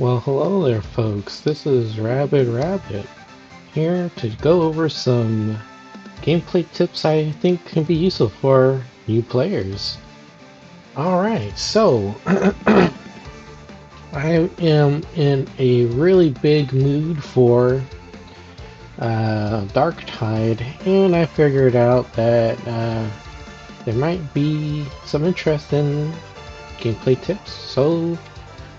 Well, hello there, folks. This is Rabid here to go over some gameplay tips I think can be useful for new players. Alright, so I am in a really big mood for Darktide, and I figured out that there might be some interest in gameplay tips, so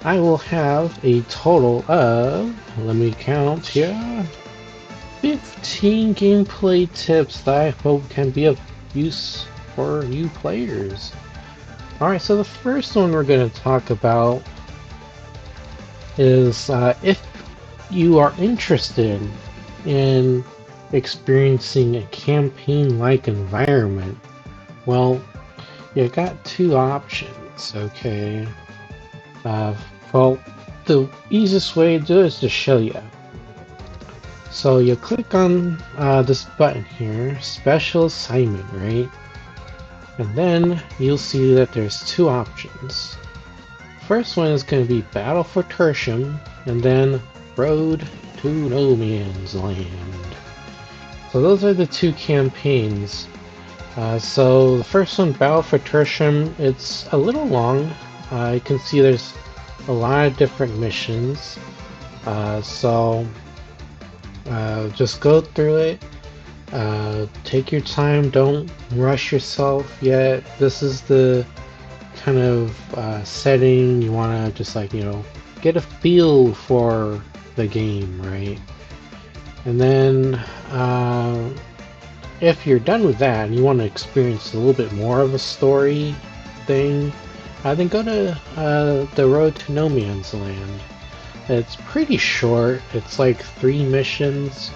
I will have a total of, let me count here, 15 gameplay tips that I hope can be of use for new players. Alright, so the first one we're going to talk about is if you are interested in experiencing a campaign-like environment, well, you got two options, okay? Well, the easiest way to do it is to show you. So you click on this button here, Special Assignment, right? And then you'll see that there's two options. First one is going to be Battle for Tertium, and then Road to No Man's Land. So those are the two campaigns. So the first one, Battle for Tertium, it's a little long. You can see there's a lot of different missions. So just go through it. Take your time. Don't rush yourself yet. This is the kind of setting you want to just get a feel for the game, right? And then if you're done with that and you want to experience a little bit more of a story thing, then go to the Road to No Man's Land. It's pretty short. It's like 3 missions.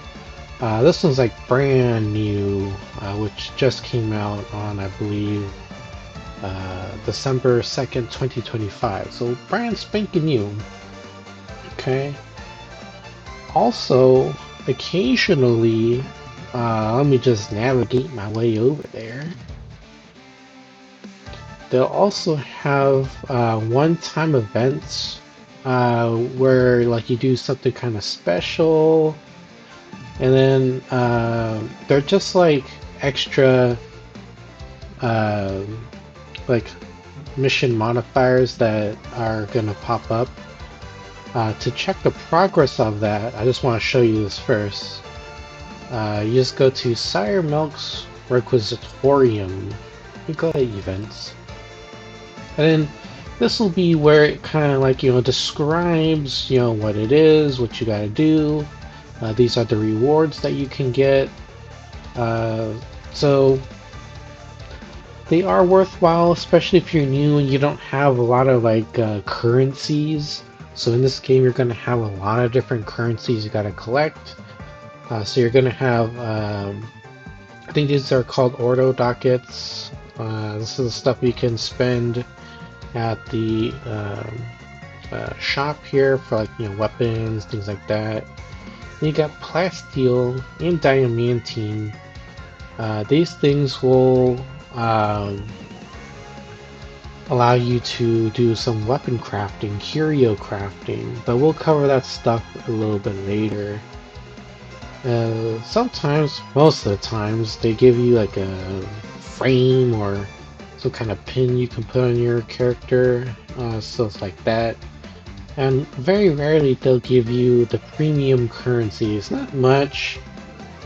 This one's like brand new, which just came out on, I believe, December 2nd, 2025. So brand spanking new. Okay. Also, occasionally, let me just navigate my way over there. They'll also have one-time events where you do something kind of special, and then they're just like extra mission modifiers that are gonna pop up. To check the progress of that, I just want to show you this first. You just go to Sire Melk's Requisitorium. You go to events. And then this will be where it kind of describes, what it is, what you gotta do. These are the rewards that you can get. So they are worthwhile, especially if you're new and you don't have a lot of currencies. So in this game, you're gonna have a lot of different currencies you gotta collect. So you're gonna have, I think these are called Ordo dockets. This is the stuff you can spend at the shop here for weapons, things like that. Then you got plasteel and diamantine. These things will allow you to do some weapon crafting, Curio Crafting, but we'll cover that stuff a little bit later. Sometimes, most of the times, they give you like a frame or some kind of pin you can put on your character, stuff like that. And very rarely they'll give you the premium currencies. Not much,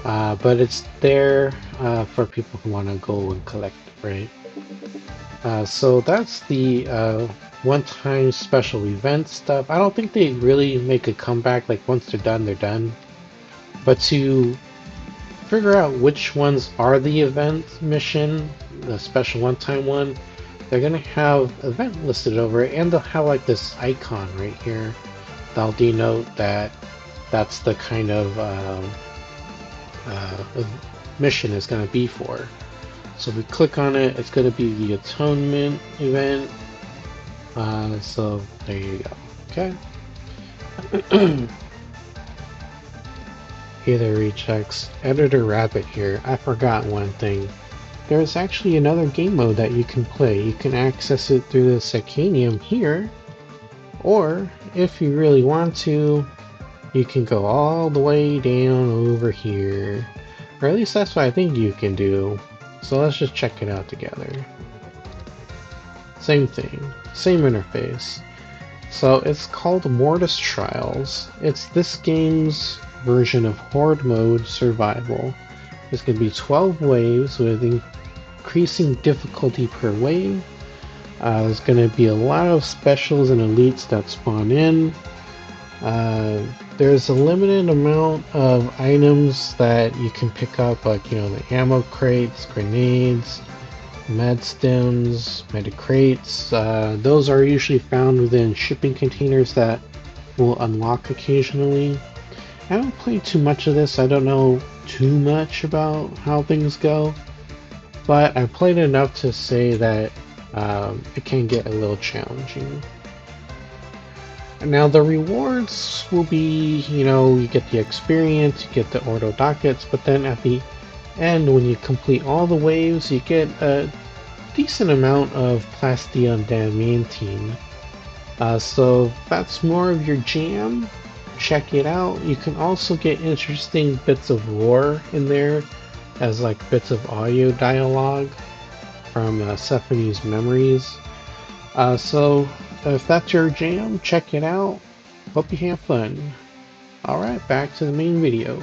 but it's there for people who want to go and collect it, right? So that's the one-time special event stuff. I don't think they really make a comeback. Like once they're done, they're done. But to figure out which ones are the event mission, the special one-time one, they're gonna have event listed over it, and they'll have this icon right here that'll denote that that's the kind of mission it's gonna be for. So if we click on it, it's gonna be the Atonement event. So there you go. Okay. Hey there, rechecks. Editor Rabid here. I forgot one thing. There's actually another game mode that you can play. You can access it through the Secanium here, Or if you really want to, you can go all the way down over here. Or at least that's what I think you can do. So let's just check it out together. Same thing, same interface. So it's called Mortis Trials. It's this game's version of Horde Mode Survival. There's going to be 12 waves with increasing difficulty per wave. There's going to be a lot of specials and elites that spawn in. There's a limited amount of items that you can pick up, like, you know, the ammo crates, grenades, med stems, medic crates. Those are usually found within shipping containers that will unlock occasionally. I haven't played too much of this. I don't know too much about how things go, but I played enough to say that it can get a little challenging. Now the rewards will be, you know, you get the experience, you get the Ordo dockets, but then at the end, when you complete all the waves, you get a decent amount of Plasteel Diamantine. So that's more of your jam. Check it out. You can also get interesting bits of lore in there, as like bits of audio dialogue from Sephine's memories. So if that's your jam, check it out. Hope you have fun. Alright, back to the main video.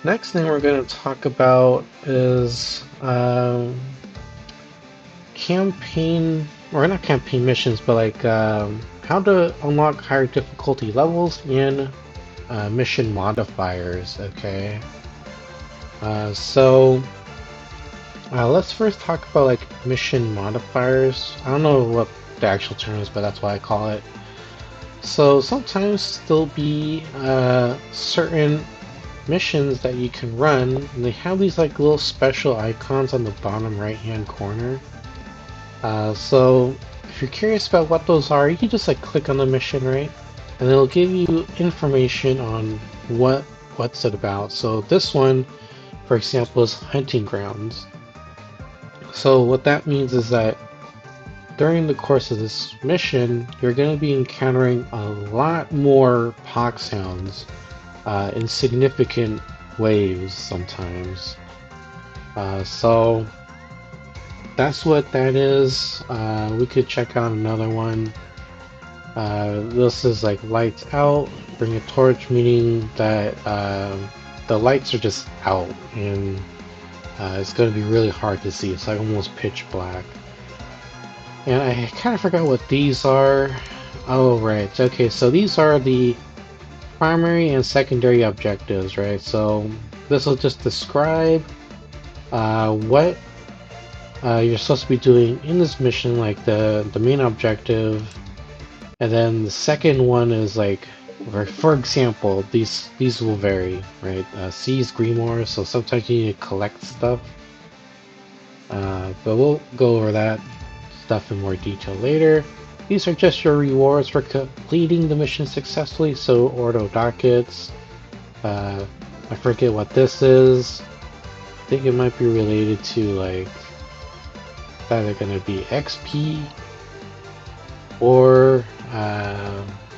Next thing we're going to talk about is campaign, or not campaign missions, but like how to unlock higher difficulty levels and mission modifiers, okay? So let's first talk about like mission modifiers. I don't know what the actual term is, but that's what I call it. So sometimes there'll be certain missions that you can run, and they have these like little special icons on the bottom right hand corner. So if you're curious about what those are, you can just like click on the mission, right? And it'll give you information on what's it about. So this one, for example, is hunting grounds. So what that means is that during the course of this mission, you're going to be encountering a lot more poxhounds in significant waves sometimes. So that's what that is. We could check out another one. This is like lights out, bring a torch, meaning that the lights are just out and it's going to be really hard to see. It's like almost pitch black. And I kind of forgot what these are. Oh, right. Okay, so these are the primary and secondary objectives, right? So this will just describe what you're supposed to be doing in this mission, like the main objective. And then the second one is like, for example, these will vary, right? Seize Grimoire, so sometimes you need to collect stuff. But we'll go over that stuff in more detail later. These are just your rewards for completing the mission successfully, so Ordo dockets. I forget what this is. I think it might be related to like it's either gonna be XP or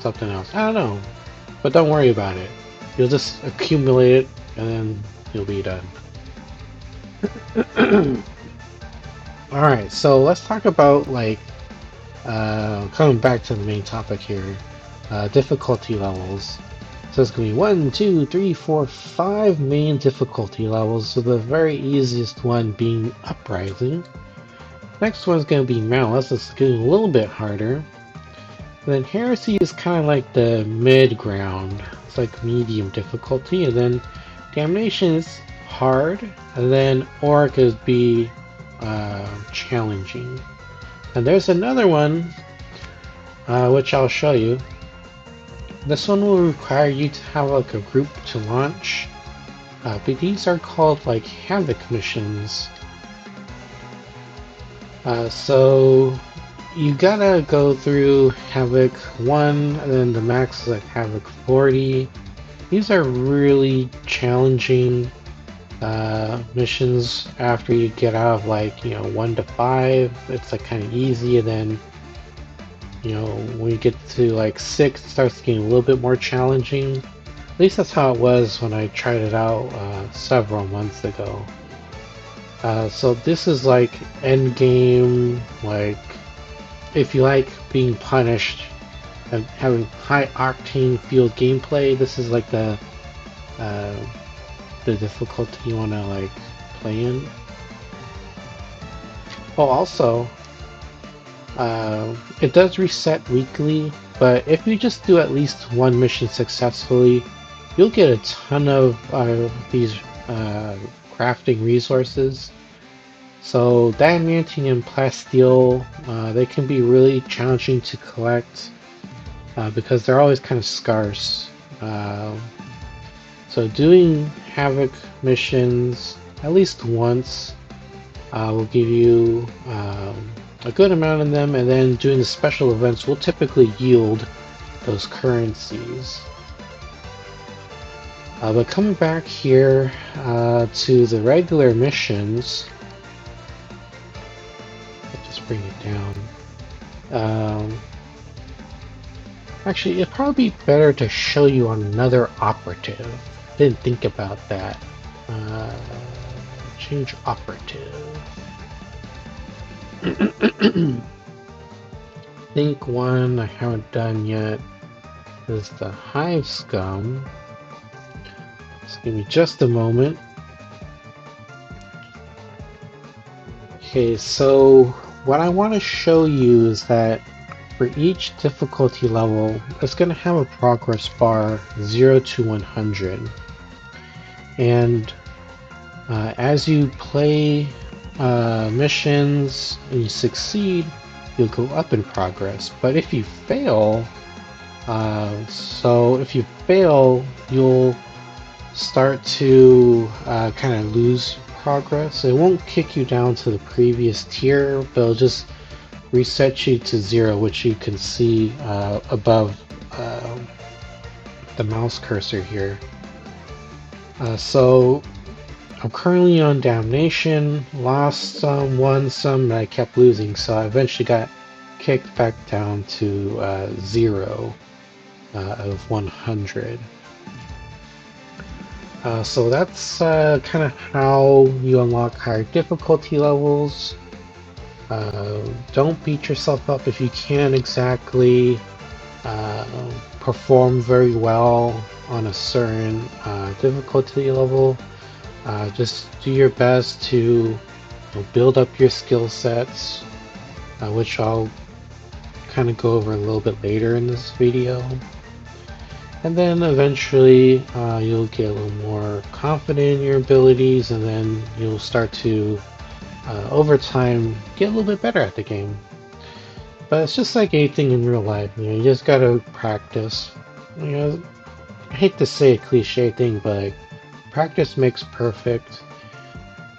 something else. I don't know, but don't worry about it. You'll just accumulate it and then you'll be done. Alright, so let's talk about like coming back to the main topic here, difficulty levels. So it's going to be 1, 2, 3, 4, 5 main difficulty levels, so the very easiest one being Uprising. Next one's going to be Malice, it's getting a little bit harder. And then Heresy is kind of like the mid-ground, it's like medium difficulty, and then Damnation is hard, and then Orc is be challenging. And there's another one, which I'll show you. This one will require you to have like a group to launch, but these are called like Havoc missions. So you gotta go through Havoc 1, and then the max is like Havoc 40. These are really challenging missions. After you get out of like 1 to 5, it's like kind of easy, and then You know, when you get to like 6, it starts getting a little bit more challenging. At least that's how it was when I tried it out several months ago. So this is like end game, like if you like being punished and having high octane field gameplay, this is like uh, the difficulty you want to like play in. Oh, also, it does reset weekly, but if you just do at least one mission successfully, you'll get a ton of these crafting resources. So diamantine and plasteel, they can be really challenging to collect because they're always kind of scarce. So doing Havoc missions at least once will give you a good amount of them, and then doing the special events will typically yield those currencies. But coming back here to the regular missions, let's just bring it down. Actually, it'd probably be better to show you on another operative. Didn't think about that. Change operative. I think one I haven't done yet is the Hive Scum. Just give me just a moment. Okay, so what I want to show you is that for each difficulty level, it's going to have a progress bar 0 to 100. And as you play missions and you succeed, you'll go up in progress. But if you fail, you'll start to kind of lose progress. It won't kick you down to the previous tier, but it'll just reset you to 0, which you can see above the mouse cursor here. So I'm currently on Damnation, lost some, won some, and I kept losing, so I eventually got kicked back down to 0 of 100. So that's kind of how you unlock higher difficulty levels. Don't beat yourself up if you can't exactly perform very well on a certain difficulty level. Just do your best to build up your skill sets, which I'll kind of go over a little bit later in this video. And then eventually you'll get a little more confident in your abilities, and then you'll start to, over time, get a little bit better at the game. But it's just like anything in real life, you just gotta practice. I hate to say a cliche thing, but practice makes perfect,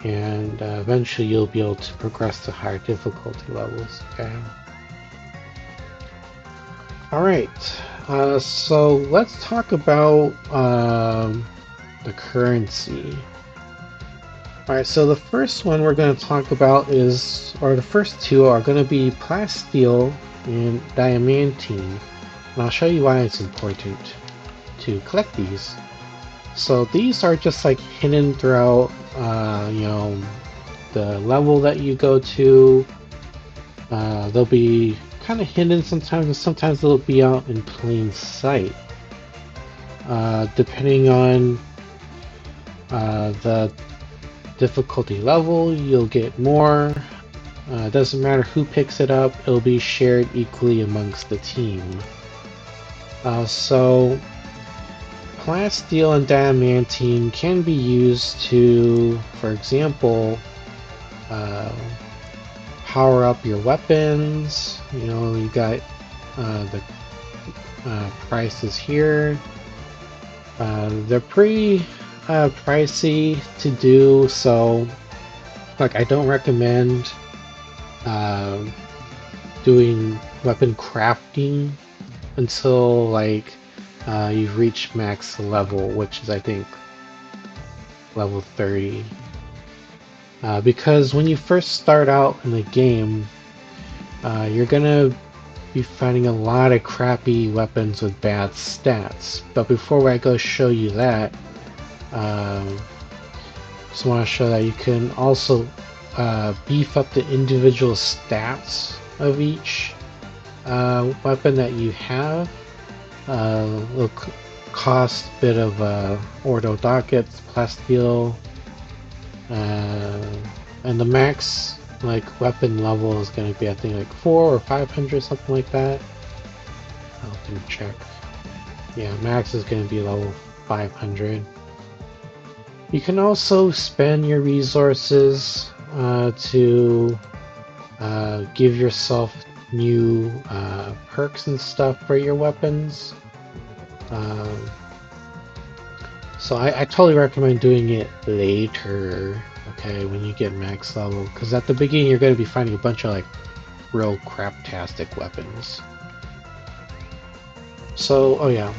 and eventually you'll be able to progress to higher difficulty levels, okay? Alright, so let's talk about the currency. Alright, so the first one we're going to talk about is, or the first two are going to be plasteel and diamantine. And I'll show you why it's important to collect these. So these are just like hidden throughout, the level that you go to. They'll be kind of hidden sometimes, and sometimes they'll be out in plain sight. Depending on the difficulty level, you'll get more. Doesn't matter who picks it up, it'll be shared equally amongst the team. So plasteel and diamantine can be used to, for example, power up your weapons. You got the prices here. They're pretty pricey to do, so like I don't recommend doing weapon crafting until like you've reached max level, which is I think level 30. Because when you first start out in the game, you're gonna be finding a lot of crappy weapons with bad stats. But before I go show you that, just want to show that you can also beef up the individual stats of each weapon that you have. It'll cost a bit of Ordo Dockets, Plasteel, and the max weapon level is going to be, I think, like 400 or 500, something like that. I'll have to check. Yeah, max is going to be level 500. You can also spend your resources to give yourself new perks and stuff for your weapons. So I totally recommend doing it later, okay, when you get max level, because at the beginning you're going to be finding a bunch of real craptastic weapons. So, oh yeah.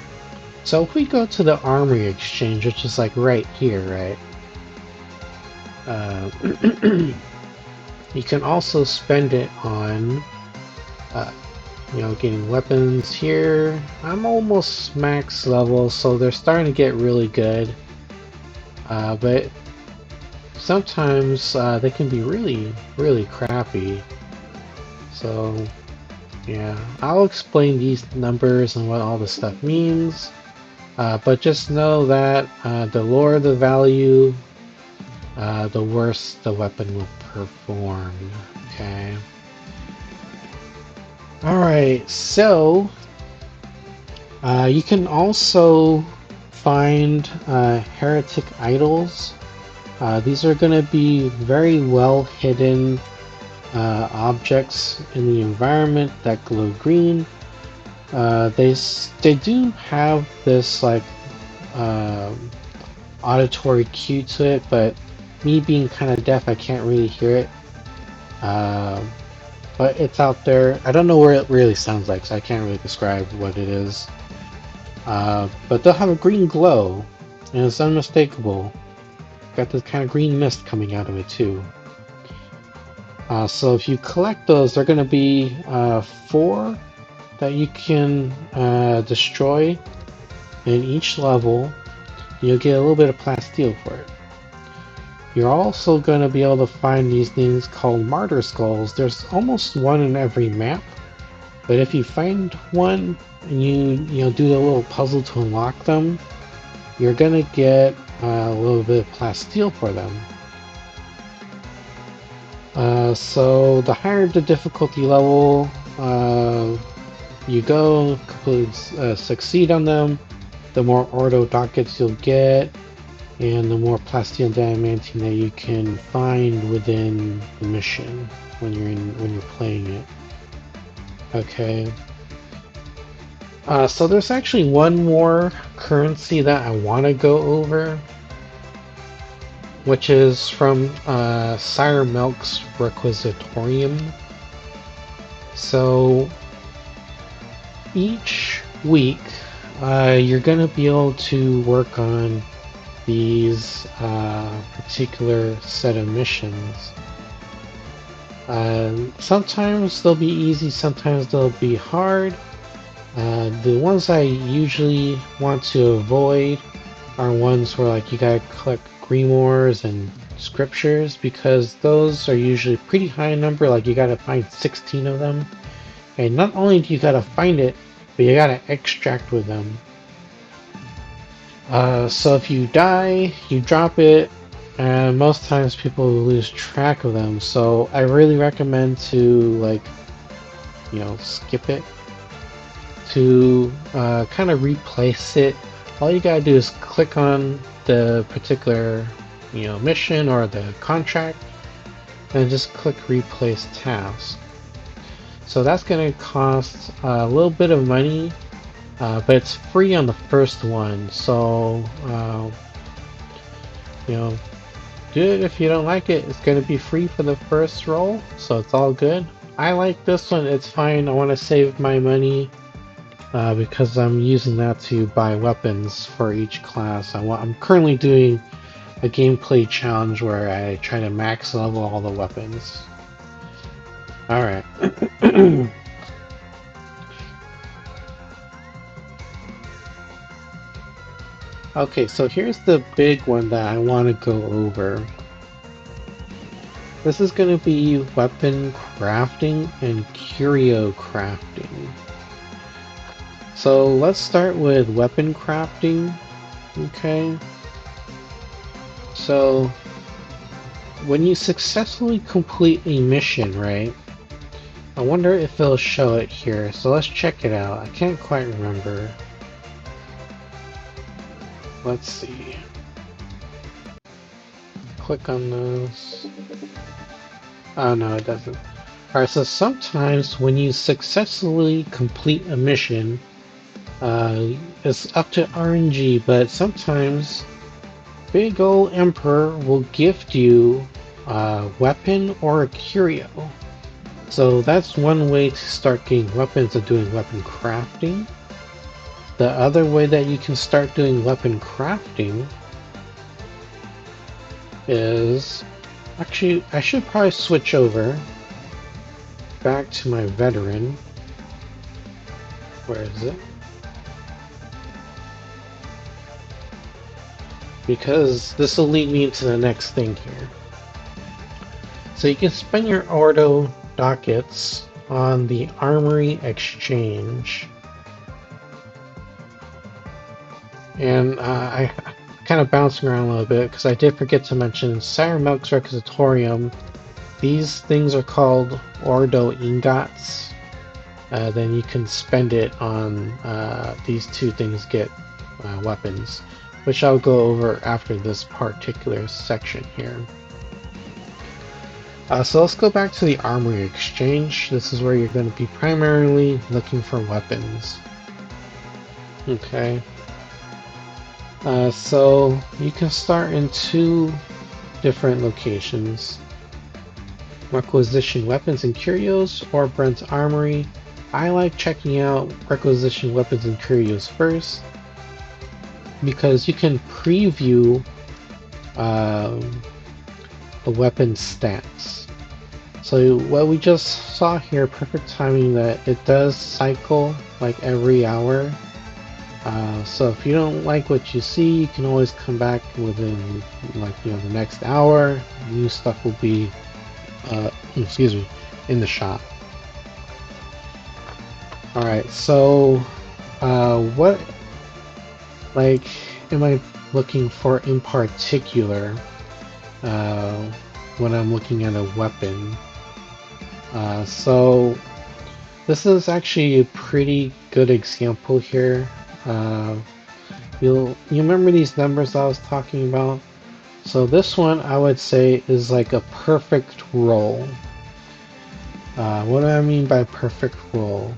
So if we go to the armory exchange, which is right here, right? You can also spend it on, getting weapons here. I'm almost max level, so they're starting to get really good. But sometimes they can be really, really crappy. So, yeah, I'll explain these numbers and what all this stuff means. But just know that the lower the value, the worse the weapon will perform. Okay. Alright, so you can also find heretic idols. These are going to be very well hidden objects in the environment that glow green. They do have this auditory cue to it, but me being kind of deaf, I can't really hear it. But it's out there. I don't know where it really sounds like, so I can't really describe what it is. But they'll have a green glow, and it's unmistakable. Got this kind of green mist coming out of it too. So if you collect those, they're going to be 4 that you can destroy in each level. You'll get a little bit of plasteel for it. You're also going to be able to find these things called martyr skulls. There's almost one in every map, but if you find one and you do the little puzzle to unlock them, you're going to get a little bit of plasteel for them. So the higher the difficulty level you go, succeed on them, the more Ordo Dockets you'll get, and the more plasteel diamantine that you can find within the mission when you're playing it. Okay. So there's actually one more currency that I want to go over, which is from Sire Melk's Requisitorium. So each week you're going to be able to work on these particular set of missions. Sometimes they'll be easy, sometimes they'll be hard. The ones I usually want to avoid are ones where you gotta collect grimoires and scriptures, because those are usually pretty high in number. You gotta find 16 of them, and not only do you gotta find it, but you gotta extract with them. So if you die, you drop it, and most times people lose track of them. So I really recommend to skip it, to kind of replace it. All you gotta do is click on the particular mission or the contract, and just click replace task. So that's going to cost a little bit of money, but it's free on the first one. So do it. If you don't like it, it's going to be free for the first roll, so it's all good. I like this one, it's fine. I want to save my money because I'm using that to buy weapons for each class. I'm currently doing a gameplay challenge where I try to max level all the weapons. Alright. Okay, so here's the big one that I want to go over. This is going to be weapon crafting and curio crafting. So let's start with weapon crafting. Okay. So when you successfully complete a mission, right? I wonder if it'll show it here. So let's check it out. I can't quite remember. Let's see. Click on those. Oh no, it doesn't. Alright, so sometimes when you successfully complete a mission, it's up to RNG, but sometimes Big Ol' Emperor will gift you a weapon or a curio. So that's one way to start getting weapons and doing weapon crafting. The other way that you can start doing weapon crafting is... Actually, I should probably switch over back to my veteran. Where is it? Because this will lead me into the next thing here. So you can spend your Ordo dockets on the Armory Exchange. And I kind of bouncing around a little bit because I did forget to mention Sire Melk's Requisitorium. These things are called Ordo ingots. Then you can spend it on these two things, get weapons, which I'll go over after this particular section here. So let's go back to the Armory Exchange. This is where you're going to be primarily looking for weapons. Okay. So you can start in two different locations. Requisition Weapons and Curios or Brent's Armory. I like checking out Requisition Weapons and Curios first because you can preview the weapon stats. So what we just saw here, perfect timing, that it does cycle like every hour. So if you don't like what you see, you can always come back within the next hour. New stuff will be excuse me, in the shop. Alright, so what am I looking for in particular when I'm looking at a weapon? So this is actually a pretty good example here. You remember these numbers I was talking about? So this one I would say is like a perfect roll. What do I mean by perfect roll?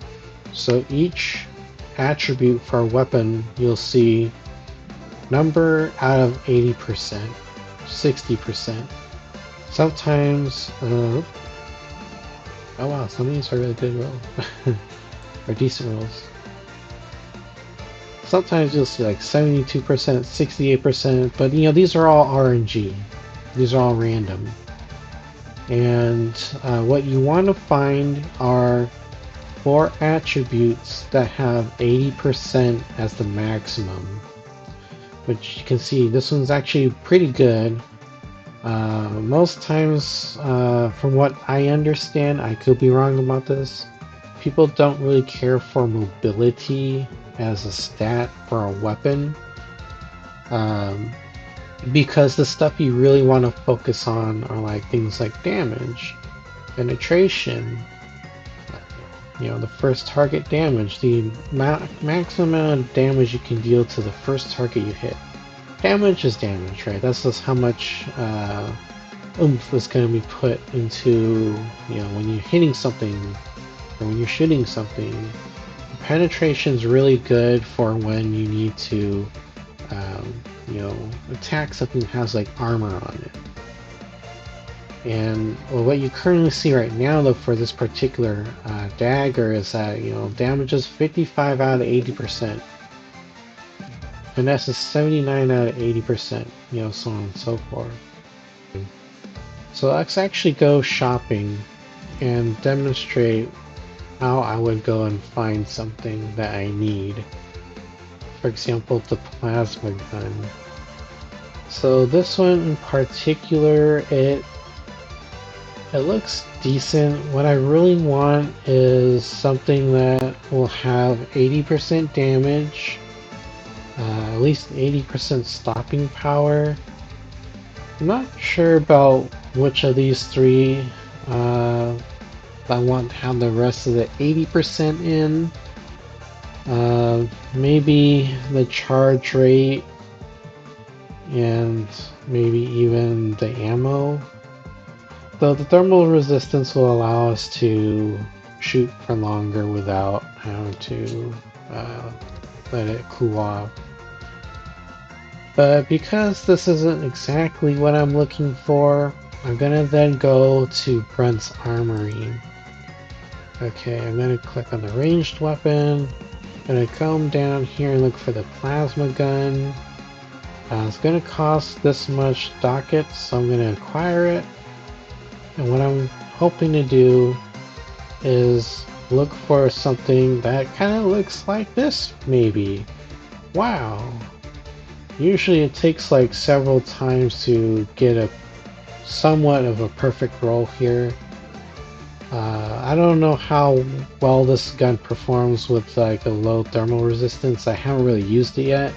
So each attribute for a weapon, you'll see number out of 80%, 60%. Sometimes, oh wow, some of these are really good rolls, or decent rolls. Sometimes you'll see like 72%, 68%, but these are all RNG. These are all random. And what you want to find are 4 attributes that have 80% as the maximum. Which you can see, this one's actually pretty good. Most times, from what I understand, I could be wrong about this, people don't really care for mobility as a stat for a weapon. Because the stuff you really want to focus on are like things like damage, penetration, the first target damage, the maximum amount of damage you can deal to the first target you hit. Damage is damage, right? That's just how much oomph is going to be put into, when you're hitting something or when you're shooting something. Penetration is really good for when you need to, attack something that has like armor on it. And what you currently see right now, though, for this particular dagger is that damages 55 out of 80%. Finesse is 79 out of 80%. So on and so forth. So let's actually go shopping and demonstrate how I would go and find something that I need. for example, the plasma gun. So this one in particular, it looks decent. What I really want is something that will have 80% damage, at least 80% stopping power. I'm not sure about which of these three I want to have the rest of the 80% in. Maybe the charge rate and maybe even the ammo. Though the thermal resistance will allow us to shoot for longer without having to let it cool off. But because this isn't exactly what I'm looking for, I'm gonna then go to Brent's Armory. Okay, I'm gonna click on the ranged weapon. I'm gonna come down here and look for the plasma gun. It's gonna cost this much dockets, so I'm gonna acquire it. And what I'm hoping to do is look for something that kind of looks like this, maybe. Wow. Usually it takes like several times to get a somewhat of a perfect roll here. I don't know how well this gun performs with like a low thermal resistance. I haven't really used it yet,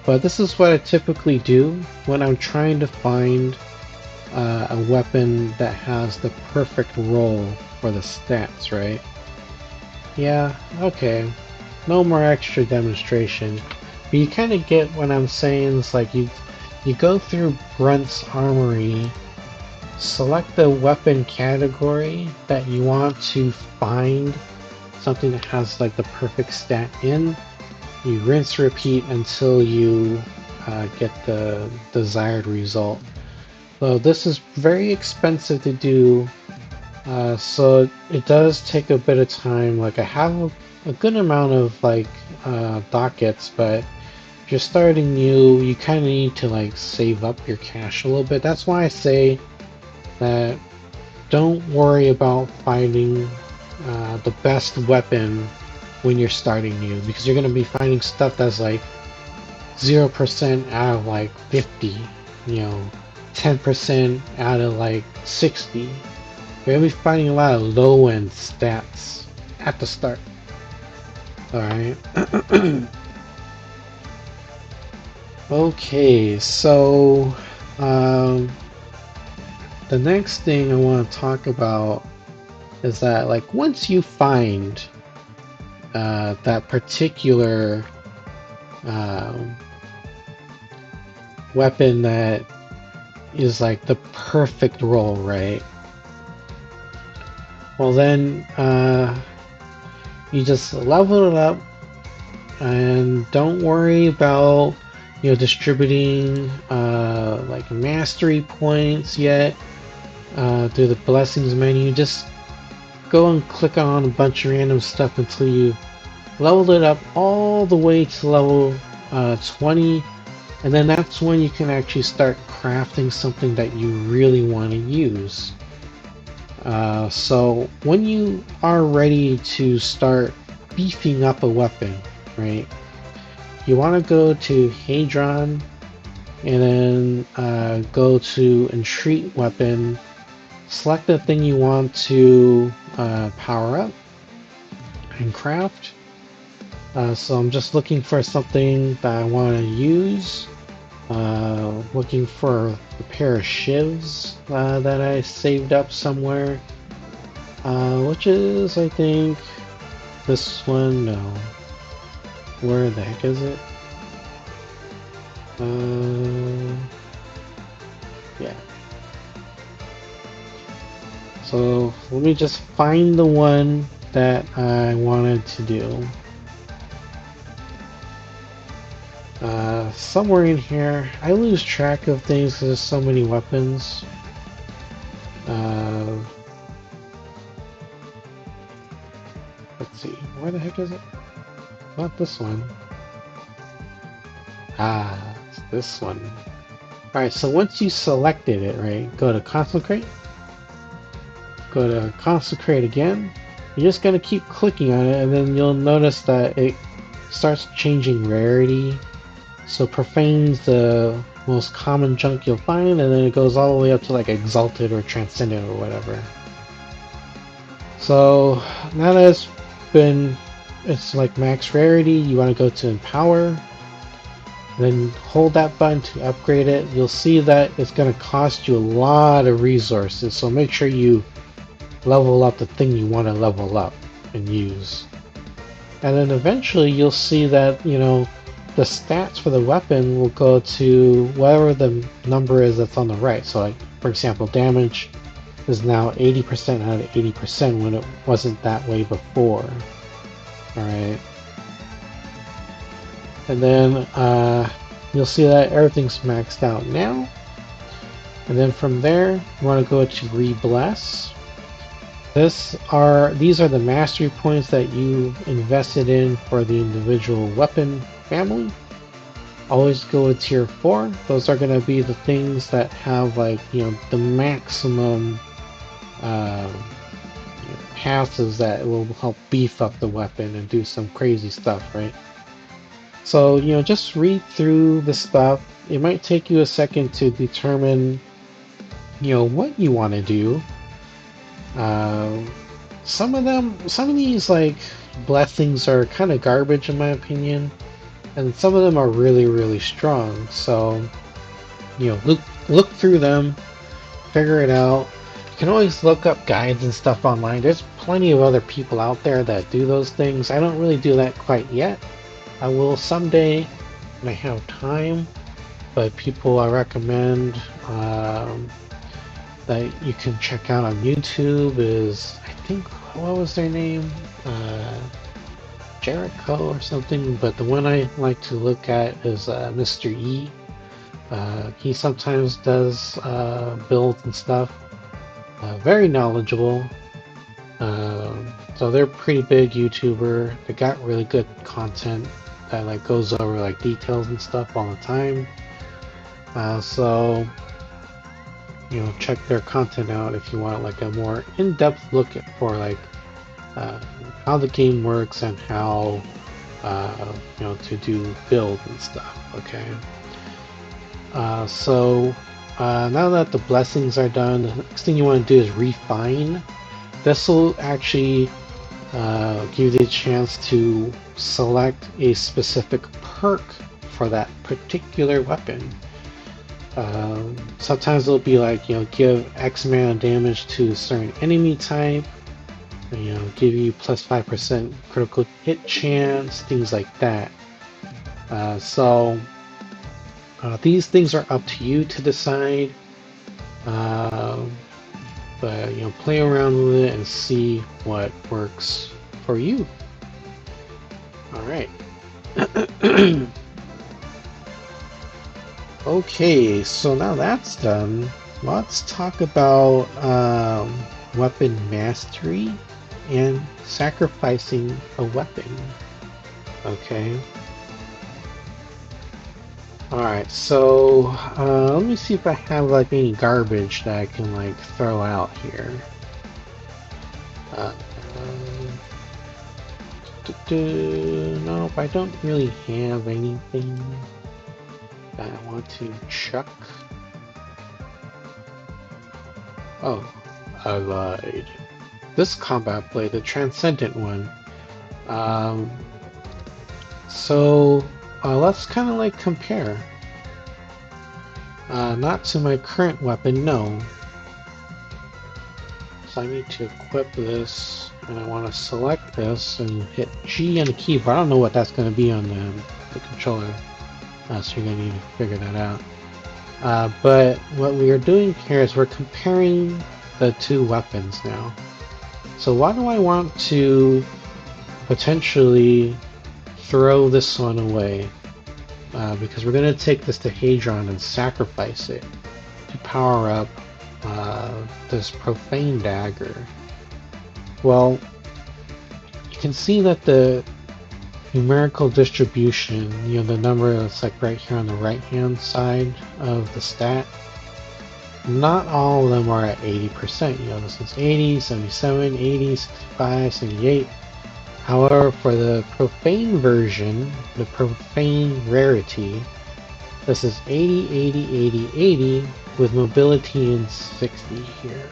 but this is what I typically do when I'm trying to find a weapon that has the perfect roll for the stats, right? Yeah, okay. No more extra demonstration. But you kind of get what I'm saying. It's like you go through Brent's Armory, select the weapon category that you want to find something that has like the perfect stat in. You rinse repeat until you get the desired result. So this is very expensive to do, so it does take a bit of time. Like I have a good amount of like dockets, but if you're starting new, you kind of need to like save up your cash a little bit. That's why I say that don't worry about finding the best weapon when you're starting new, because you're going to be finding stuff that's like 0% out of like 50, you know, 10% out of like 60. You're going to be finding a lot of low-end stats at the start. Alright. Okay, so the next thing I want to talk about is that like once you find that particular weapon that is like the perfect roll, right? Well then you just level it up and don't worry about, you know, distributing like mastery points yet through the blessings menu. Just go and click on a bunch of random stuff until you leveled it up all the way to level 20, and then that's when you can actually start crafting something that you really want to use. So when you are ready to start beefing up a weapon, right, you want to go to Hadron and then go to Entreat Weapon, select the thing you want to power up and craft. So I'm just looking for something that I want to use. Looking for a pair of shivs that I saved up somewhere, which is, I think, this one. No, where the heck is it? Yeah. So let me just find the one that I wanted to do. Somewhere in here, I lose track of things because there's so many weapons. Let's see, where the heck is it? Not this one. Ah, it's this one. Alright, so once you selected it, right, go to Consecrate. Go to Consecrate again. You're just going to keep clicking on it, and then you'll notice that it starts changing rarity. So Profane's the most common junk you'll find, and then it goes all the way up to like Exalted or Transcendent or whatever. So now that it's like max rarity, you want to go to Empower, then hold that button to upgrade it. You'll see that it's going to cost you a lot of resources, so make sure you level up the thing you want to level up and use. And then eventually you'll see that, you know, the stats for the weapon will go to whatever the number is that's on the right. So like, for example, damage is now 80% out of 80% when it wasn't that way before. Alright. And then you'll see that everything's maxed out now. And then from there, you want to go to Re-Bless. These are the mastery points that you invested in for the individual weapon family. Always go with tier 4. Those are going to be the things that have, like, you know, the maximum passes that will help beef up the weapon and do some crazy stuff, right? So, you know, just read through the stuff. It might take you a second to determine, you know, what you want to do. Some of these like blessings are kind of garbage in my opinion, and some of them are really, really strong. So, you know, look through them, figure it out. You can always look up guides and stuff online. There's plenty of other people out there that do those things. I don't really do that quite yet. I will someday when I have time, but people I recommend that you can check out on YouTube is, I think, what was their name? Jericho or something, but the one I like to look at is Mr. E. He sometimes does builds and stuff. Very knowledgeable. So they're pretty big YouTuber. They got really good content that like goes over like details and stuff all the time. So you know, check their content out if you want like a more in-depth look at for like how the game works and how you know, to do build and stuff. Okay. So now that the blessings are done, the next thing you want to do is refine. This will actually give you the chance to select a specific perk for that particular weapon. Sometimes it'll be like, you know, give X amount of damage to a certain enemy type, you know, give you plus 5% critical hit chance, things like that. So these things are up to you to decide, but you know, play around with it and see what works for you. All right. Okay, so now that's done, let's talk about weapon mastery and sacrificing a weapon. Okay. Alright, so let me see if I have like any garbage that I can like throw out here. Nope, I don't really have anything that I want to chuck. Oh, I lied. This combat blade, the Transcendent one. So let's kind of like compare. Not to my current weapon, no. So I need to equip this, and I want to select this and hit G on the keyboard. I don't know what that's going to be on the controller. So you're going to need to figure that out. But what we are doing here is we're comparing the two weapons now. So why do I want to potentially throw this one away? Because we're going to take this to Hadron and sacrifice it to power up this Profane Dagger. Well, you can see that the numerical distribution, you know, the number that's like right here on the right hand side of the stat, not all of them are at 80%. You know, this is 80, 77, 80, 65, 78. However, for the profane version, the profane rarity, this is 80, 80, 80, 80 with mobility in 60 here.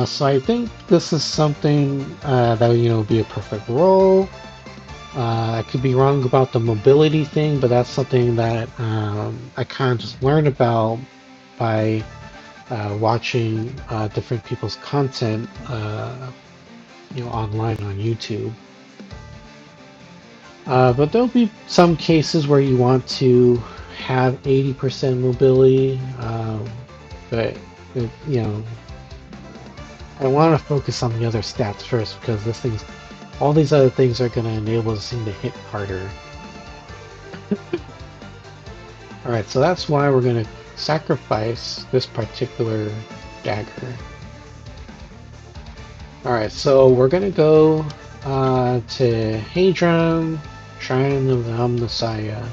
So I think this is something that would be a perfect roll. I could be wrong about the mobility thing, but that's something that I kind of just learned about by watching different people's content, online on YouTube. But there'll be some cases where you want to have 80% mobility, but I want to focus on the other stats first because all these other things are going to enable this thing to hit harder. Alright, so that's why we're going to sacrifice this particular dagger. Alright, so we're going to go to Hadron, Shrine of the Omnissiah.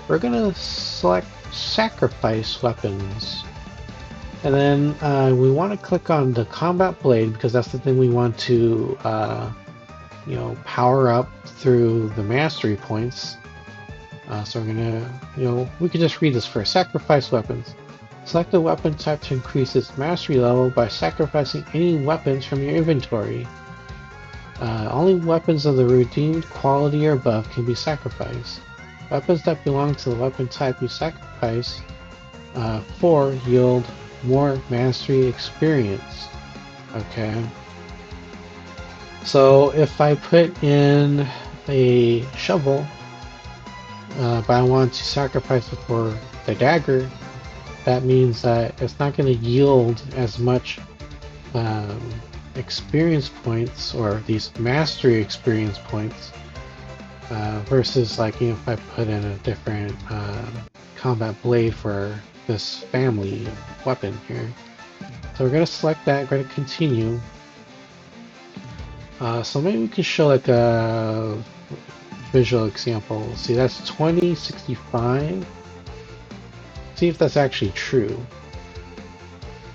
We're going to select Sacrifice Weapons. And then we want to click on the Combat Blade because that's the thing we want to power up through the mastery points. So we're gonna, we could just read this first. Sacrifice weapons. Select the weapon type to increase its mastery level by sacrificing any weapons from your inventory. Only weapons of the redeemed quality or above can be sacrificed. Weapons that belong to the weapon type you sacrifice for yield more mastery experience. Okay. So if I put in a shovel, but I want to sacrifice it for the dagger, that means that it's not going to yield as much experience points, or these mastery experience points, versus like if I put in a different combat blade for this family weapon here. So we're going to select that, we're going to continue. So maybe we could show like a visual example. See, that's 2065. See if that's actually true.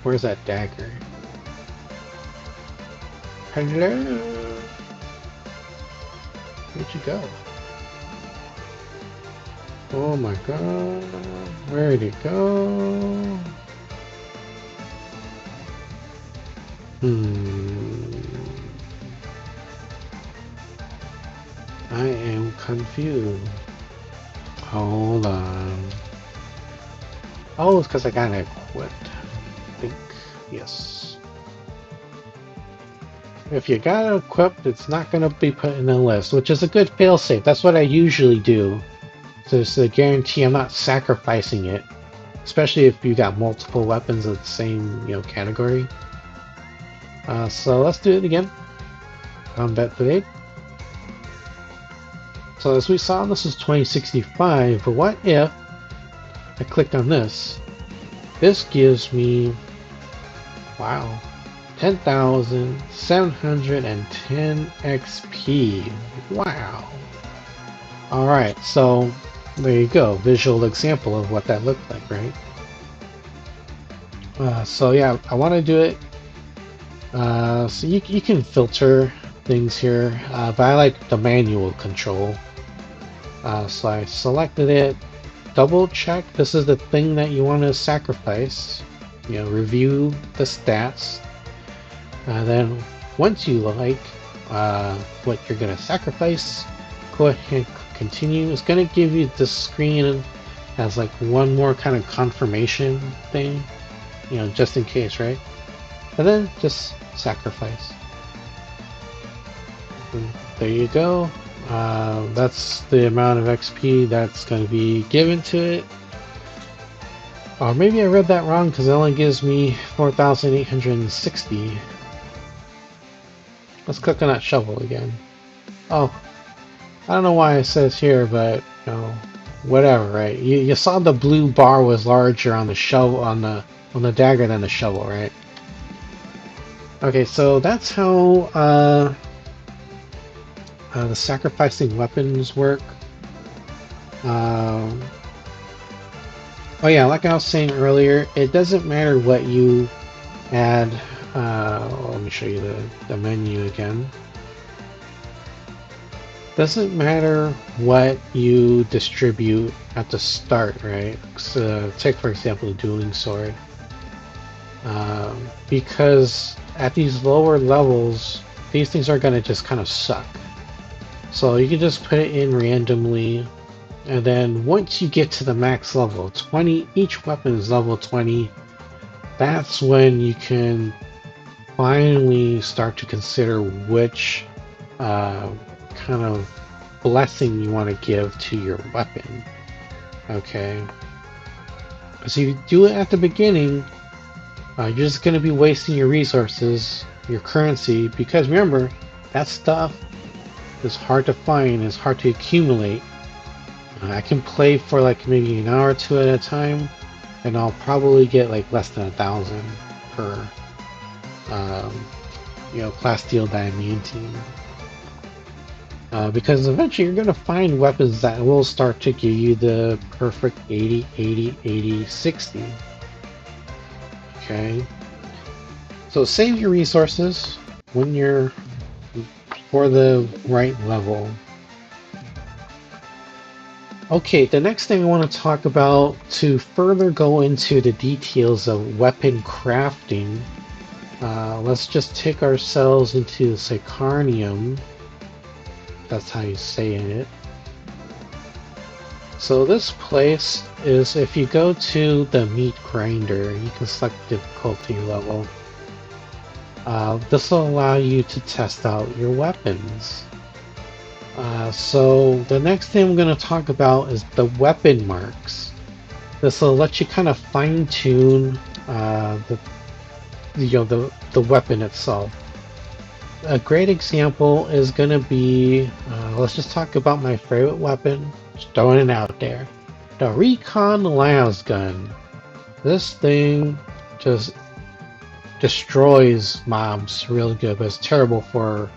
Where's that dagger? Hello? Where'd you go? Oh my god. Where'd it go? I am confused. Hold on. Oh, it's because I got it equipped. I think. Yes. If you got it equipped, it's not going to be put in the list, which is a good failsafe. That's what I usually do. So it's a guarantee I'm not sacrificing it. Especially if you got multiple weapons of the same, category. So let's do it again. Combat blade. So as we saw, this is 2065, but what if I clicked on this? This gives me, wow, 10,710 XP. Wow. Alright, so there you go. Visual example of what that looked like, right? So yeah, I want to do it. So you can filter things here, but I like the manual control. So I selected it. Double check. This is the thing that you want to sacrifice. Review the stats. Then once you like what you're going to sacrifice, go ahead and continue. It's going to give you this screen as like one more kind of confirmation thing, just in case, right? And then just sacrifice. And there you go. That's the amount of XP that's going to be given to it. Or maybe I read that wrong because it only gives me 4,860. Let's click on that shovel again. Oh, I don't know why it says here, but whatever, right? You saw the blue bar was larger on the shovel, on the dagger than the shovel, right? Okay, so that's how the sacrificing weapons work. Oh yeah, like I was saying earlier, it doesn't matter what you add. Let me show you the menu again. Doesn't matter what you distribute at the start, right? So take for example the dueling sword. Because at these lower levels, these things are going to just kind of suck. So you can just put it in randomly, and then once you get to the max level, 20, each weapon is level 20, that's when you can finally start to consider which kind of blessing you want to give to your weapon. Okay? Because if you do it at the beginning, you're just going to be wasting your resources, your currency, because remember, that stuff is hard to find, it's hard to accumulate. I can play for like maybe an hour or two at a time, and I'll probably get like less than 1,000 per class deal diamantine. Because eventually you're going to find weapons that will start to give you the perfect 80, 80, 80, 60. Okay? So save your resources when you're for the right level. Okay, the next thing I want to talk about to further go into the details of weapon crafting, let's just take ourselves into the Sycarnium. That's how you say it. So this place is, if you go to the meat grinder, you can select difficulty level. This will allow you to test out your weapons. So the next thing I'm going to talk about is the weapon marks. This will let you kind of fine tune the weapon itself. A great example is going to be, let's just talk about my favorite weapon, just throwing it out there. The Recon Lasgun. This thing just destroys mobs really good, but it's terrible for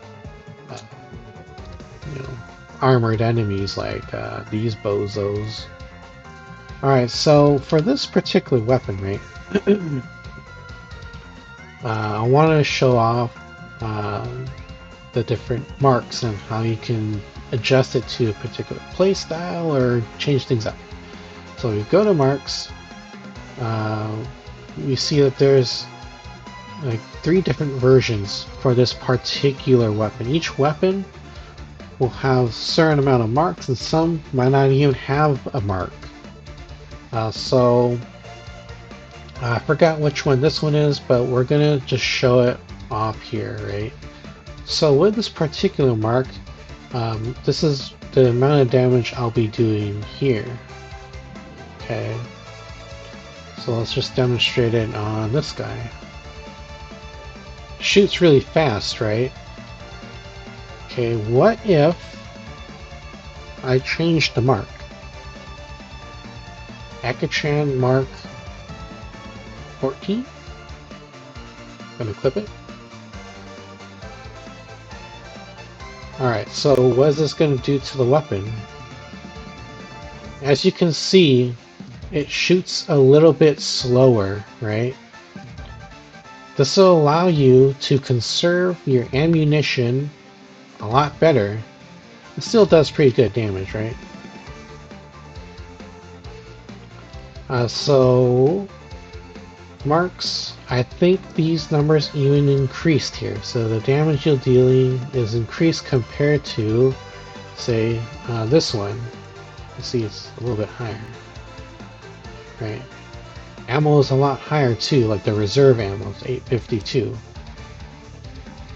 armored enemies like these bozos. Alright, so for this particular weapon, right, I want to show off the different marks and how you can adjust it to a particular playstyle or change things up. So you go to marks, we see that there's like 3 different versions for this particular weapon. Each weapon will have a certain amount of marks, and some might not even have a mark. So I forgot which one this one is, but we're gonna just show it off here, right? So with this particular mark, this is the amount of damage I'll be doing here. Okay, so let's just demonstrate it on this guy. Shoots really fast, right? Okay, what if I change the mark? Akachan mark 14? Gonna clip it. Alright, so what is this gonna do to the weapon? As you can see, it shoots a little bit slower, right? This will allow you to conserve your ammunition a lot better. It still does pretty good damage, right? So marks, I think these numbers even increased here. So the damage you're dealing is increased compared to, say, this one. You see it's a little bit higher, right? Ammo is a lot higher too, like the reserve ammo is 852.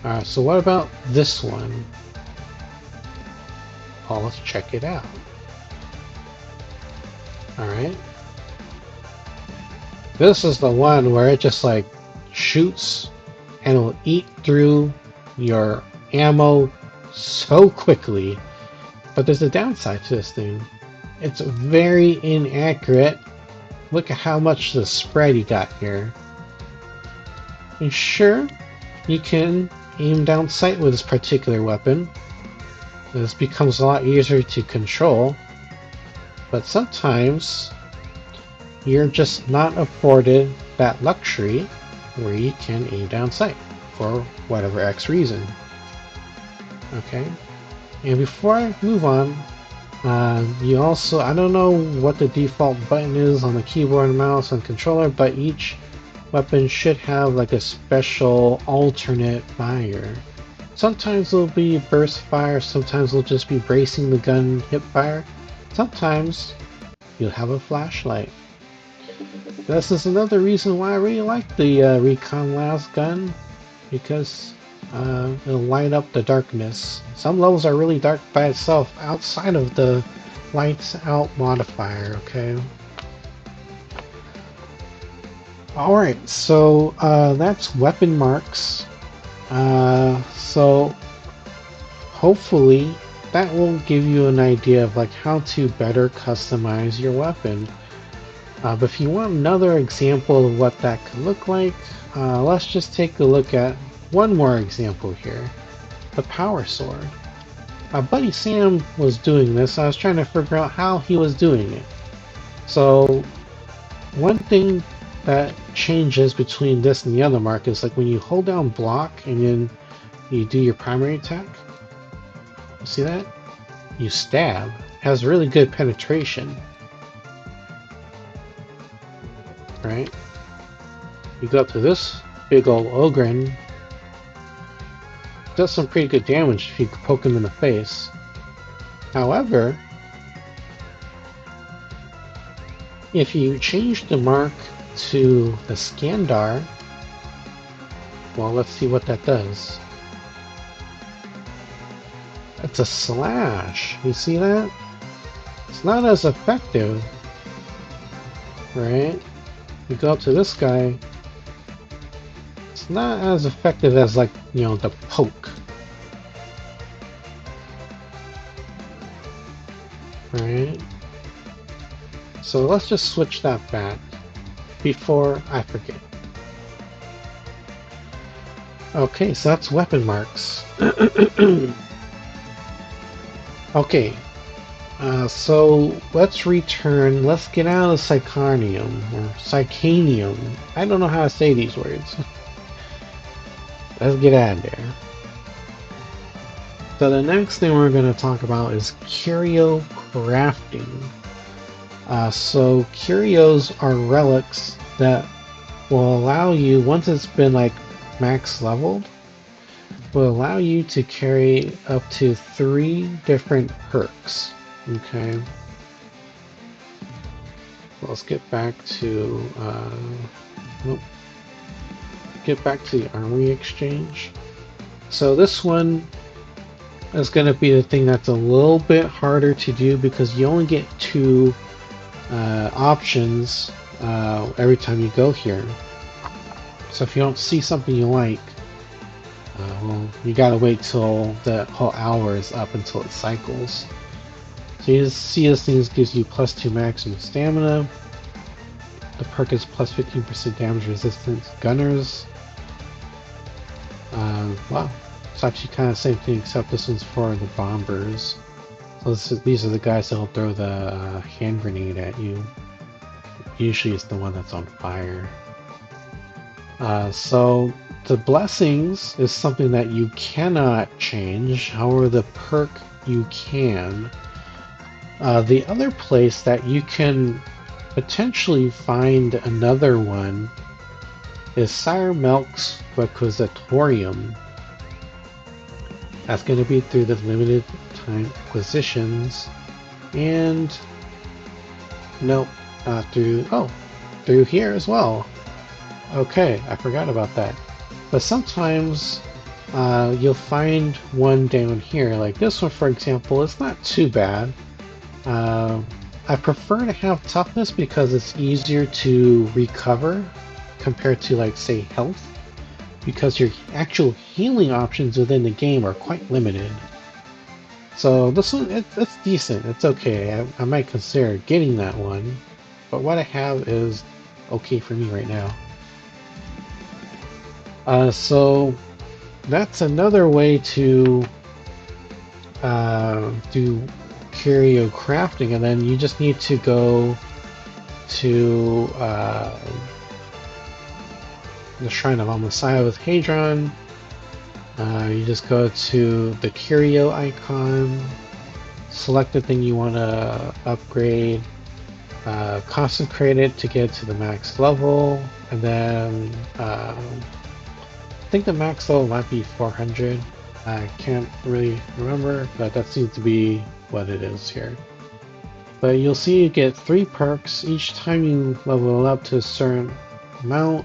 Alright, so what about this one? Oh, let's check it out. Alright. This is the one where it just like shoots and will eat through your ammo so quickly. But there's a downside to this thing. It's very inaccurate. Look at how much the spread you got here. And sure, you can aim down sight with this particular weapon. This becomes a lot easier to control. But sometimes you're just not afforded that luxury where you can aim down sight for whatever X reason. Okay? And before I move on, you also, I don't know what the default button is on the keyboard and mouse and controller, but each weapon should have like a special alternate fire. Sometimes it'll be burst fire, sometimes it'll just be bracing the gun hip fire. Sometimes you'll have a flashlight. This is another reason why I really like the Recon Last gun, because it'll light up the darkness. Some levels are really dark by itself outside of the lights out modifier, okay? Alright, so that's weapon marks. So hopefully that will give you an idea of like how to better customize your weapon. But if you want another example of what that could look like, let's just take a look at one more example here. The power sword. My buddy Sam was doing this. I was trying to figure out how he was doing it. So one thing that changes between this and the other mark is like when you hold down block and then you do your primary attack. You see that? You stab. It has really good penetration. Right? You go up to this big old Ogryn. Does some pretty good damage if you poke him in the face. However, if you change the mark to the Skandar, well, let's see what that does. It's a slash. You see that? It's not as effective, right? You go up to this guy, it's not as effective as, like, you know, the poke. Right? So let's just switch that back before I forget. Okay, so that's weapon marks. Okay, so let's return, let's get out of Psycarnium, or Psycanium. I don't know how to say these words. Let's get out of there. So the next thing we're going to talk about is Curio Crafting. So curios are relics that will allow you, once it's been like max leveled, will allow you to carry up to 3 different perks. Okay. Let's get back to nope. Get back to the armory exchange. So this one is going to be the thing that's a little bit harder to do because you only get 2 options every time you go here. So if you don't see something you like, well, you gotta wait till the whole hour is up until it cycles. So you just see this thing gives you +2 maximum stamina. The perk is +15% damage resistance. Gunners. Wow, it's actually kind of the same thing except this one's for the bombers. So these are the guys that'll throw the hand grenade at you. Usually it's the one that's on fire. So the blessings is something that you cannot change, however the perk you can. The other place that you can potentially find another one is Sire Melk's Requisitorium. That's going to be through the limited time acquisitions, and nope, not through, oh, through here as well. Okay, I forgot about that. But sometimes you'll find one down here, like this one for example. It's not too bad. I prefer to have toughness because it's easier to recover compared to, like, say, health, because your actual healing options within the game are quite limited. So this one, it's decent, it's okay. I might consider getting that one, but what I have is okay for me right now. So that's another way to do Curio Crafting, and then you just need to go to the Shrine of Messiah with Hadron, You just go to the Curio icon, select the thing you want to upgrade, consecrate it to get to the max level, and then I think the max level might be 400. I can't really remember, but that seems to be what it is here. But you'll see you get 3 perks each time you level up to a certain amount.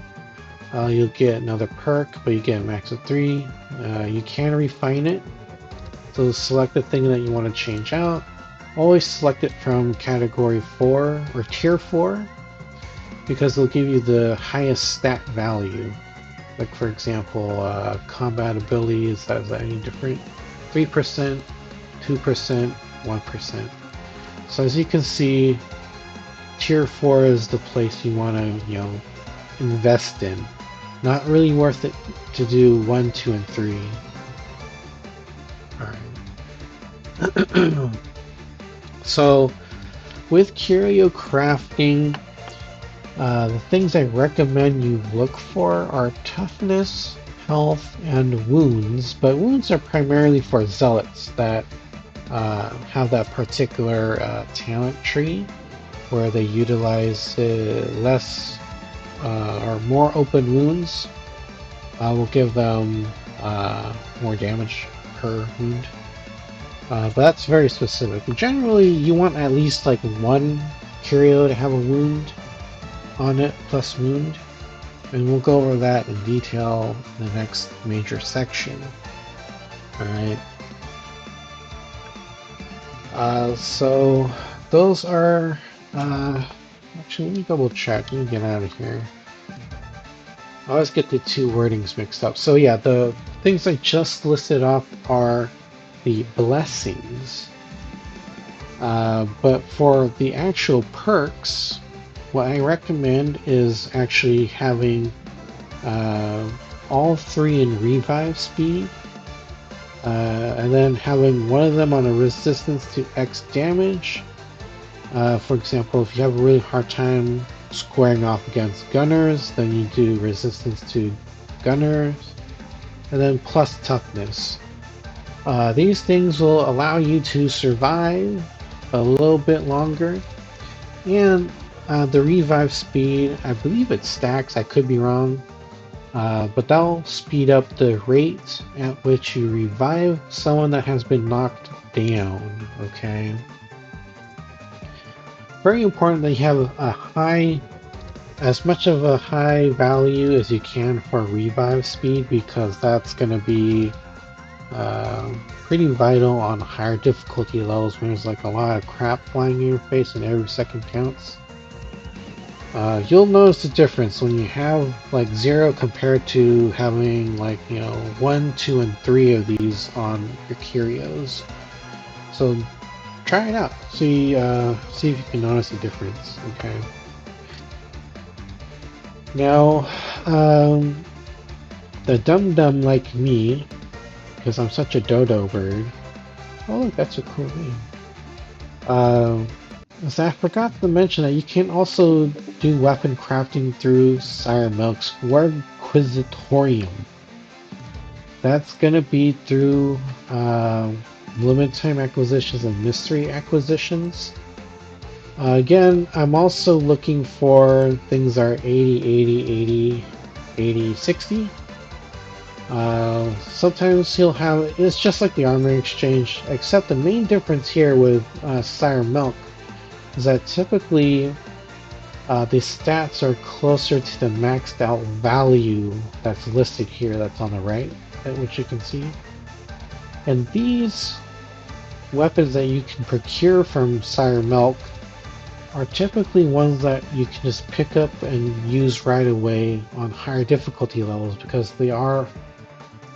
You'll get another perk, but you get a max of 3. You can refine it, so select the thing that you want to change out. Always select it from category 4 or tier 4 because they'll give you the highest stat value. Like for example, combat abilities, is that any different? 3%, 2%, 1%. So as you can see, tier 4 is the place you want to, invest in. Not really worth it to do 1, 2, and 3. Alright. So, with Curio Crafting, the things I recommend you look for are Toughness, Health, and Wounds, but Wounds are primarily for Zealots that have that particular talent tree where they utilize less or more open wounds. Will give them more damage per wound. But that's very specific. Generally, you want at least like 1 Curio to have a wound on it, plus wound. And we'll go over that in detail in the next major section. Alright. So, those are... actually, let me double check. Let me get out of here. I always get the 2 wordings mixed up. So yeah, the things I just listed off are the blessings. But for the actual perks, what I recommend is actually having all 3 in revive speed, and then having one of them on a resistance to X damage. For example, if you have a really hard time squaring off against gunners, then you do resistance to gunners, and then plus toughness. These things will allow you to survive a little bit longer, and the revive speed, I believe it stacks, I could be wrong, but that'll speed up the rate at which you revive someone that has been knocked down, okay? Very important that you have a high, as much of a high value as you can for revive speed, because that's going to be pretty vital on higher difficulty levels when there's like a lot of crap flying in your face and every second counts. You'll notice the difference when you have like 0 compared to having like 1, 2, and 3 of these on your curios. So try it out. See if you can notice a difference. Okay. Now, the dum-dum like me, because I'm such a dodo bird. Oh look, that's a cool name. So I forgot to mention that you can also do weapon crafting through Sire Melk's Warquisitorium. That's gonna be through limited time acquisitions and mystery acquisitions. Again, I'm also looking for things that are 80, 80, 80, 80, 60. Sometimes he'll have, it's just like the armor exchange, except the main difference here with Sire Melk is that typically the stats are closer to the maxed out value that's listed here, that's on the right, which you can see. And these weapons that you can procure from Sire Melk are typically ones that you can just pick up and use right away on higher difficulty levels, because they are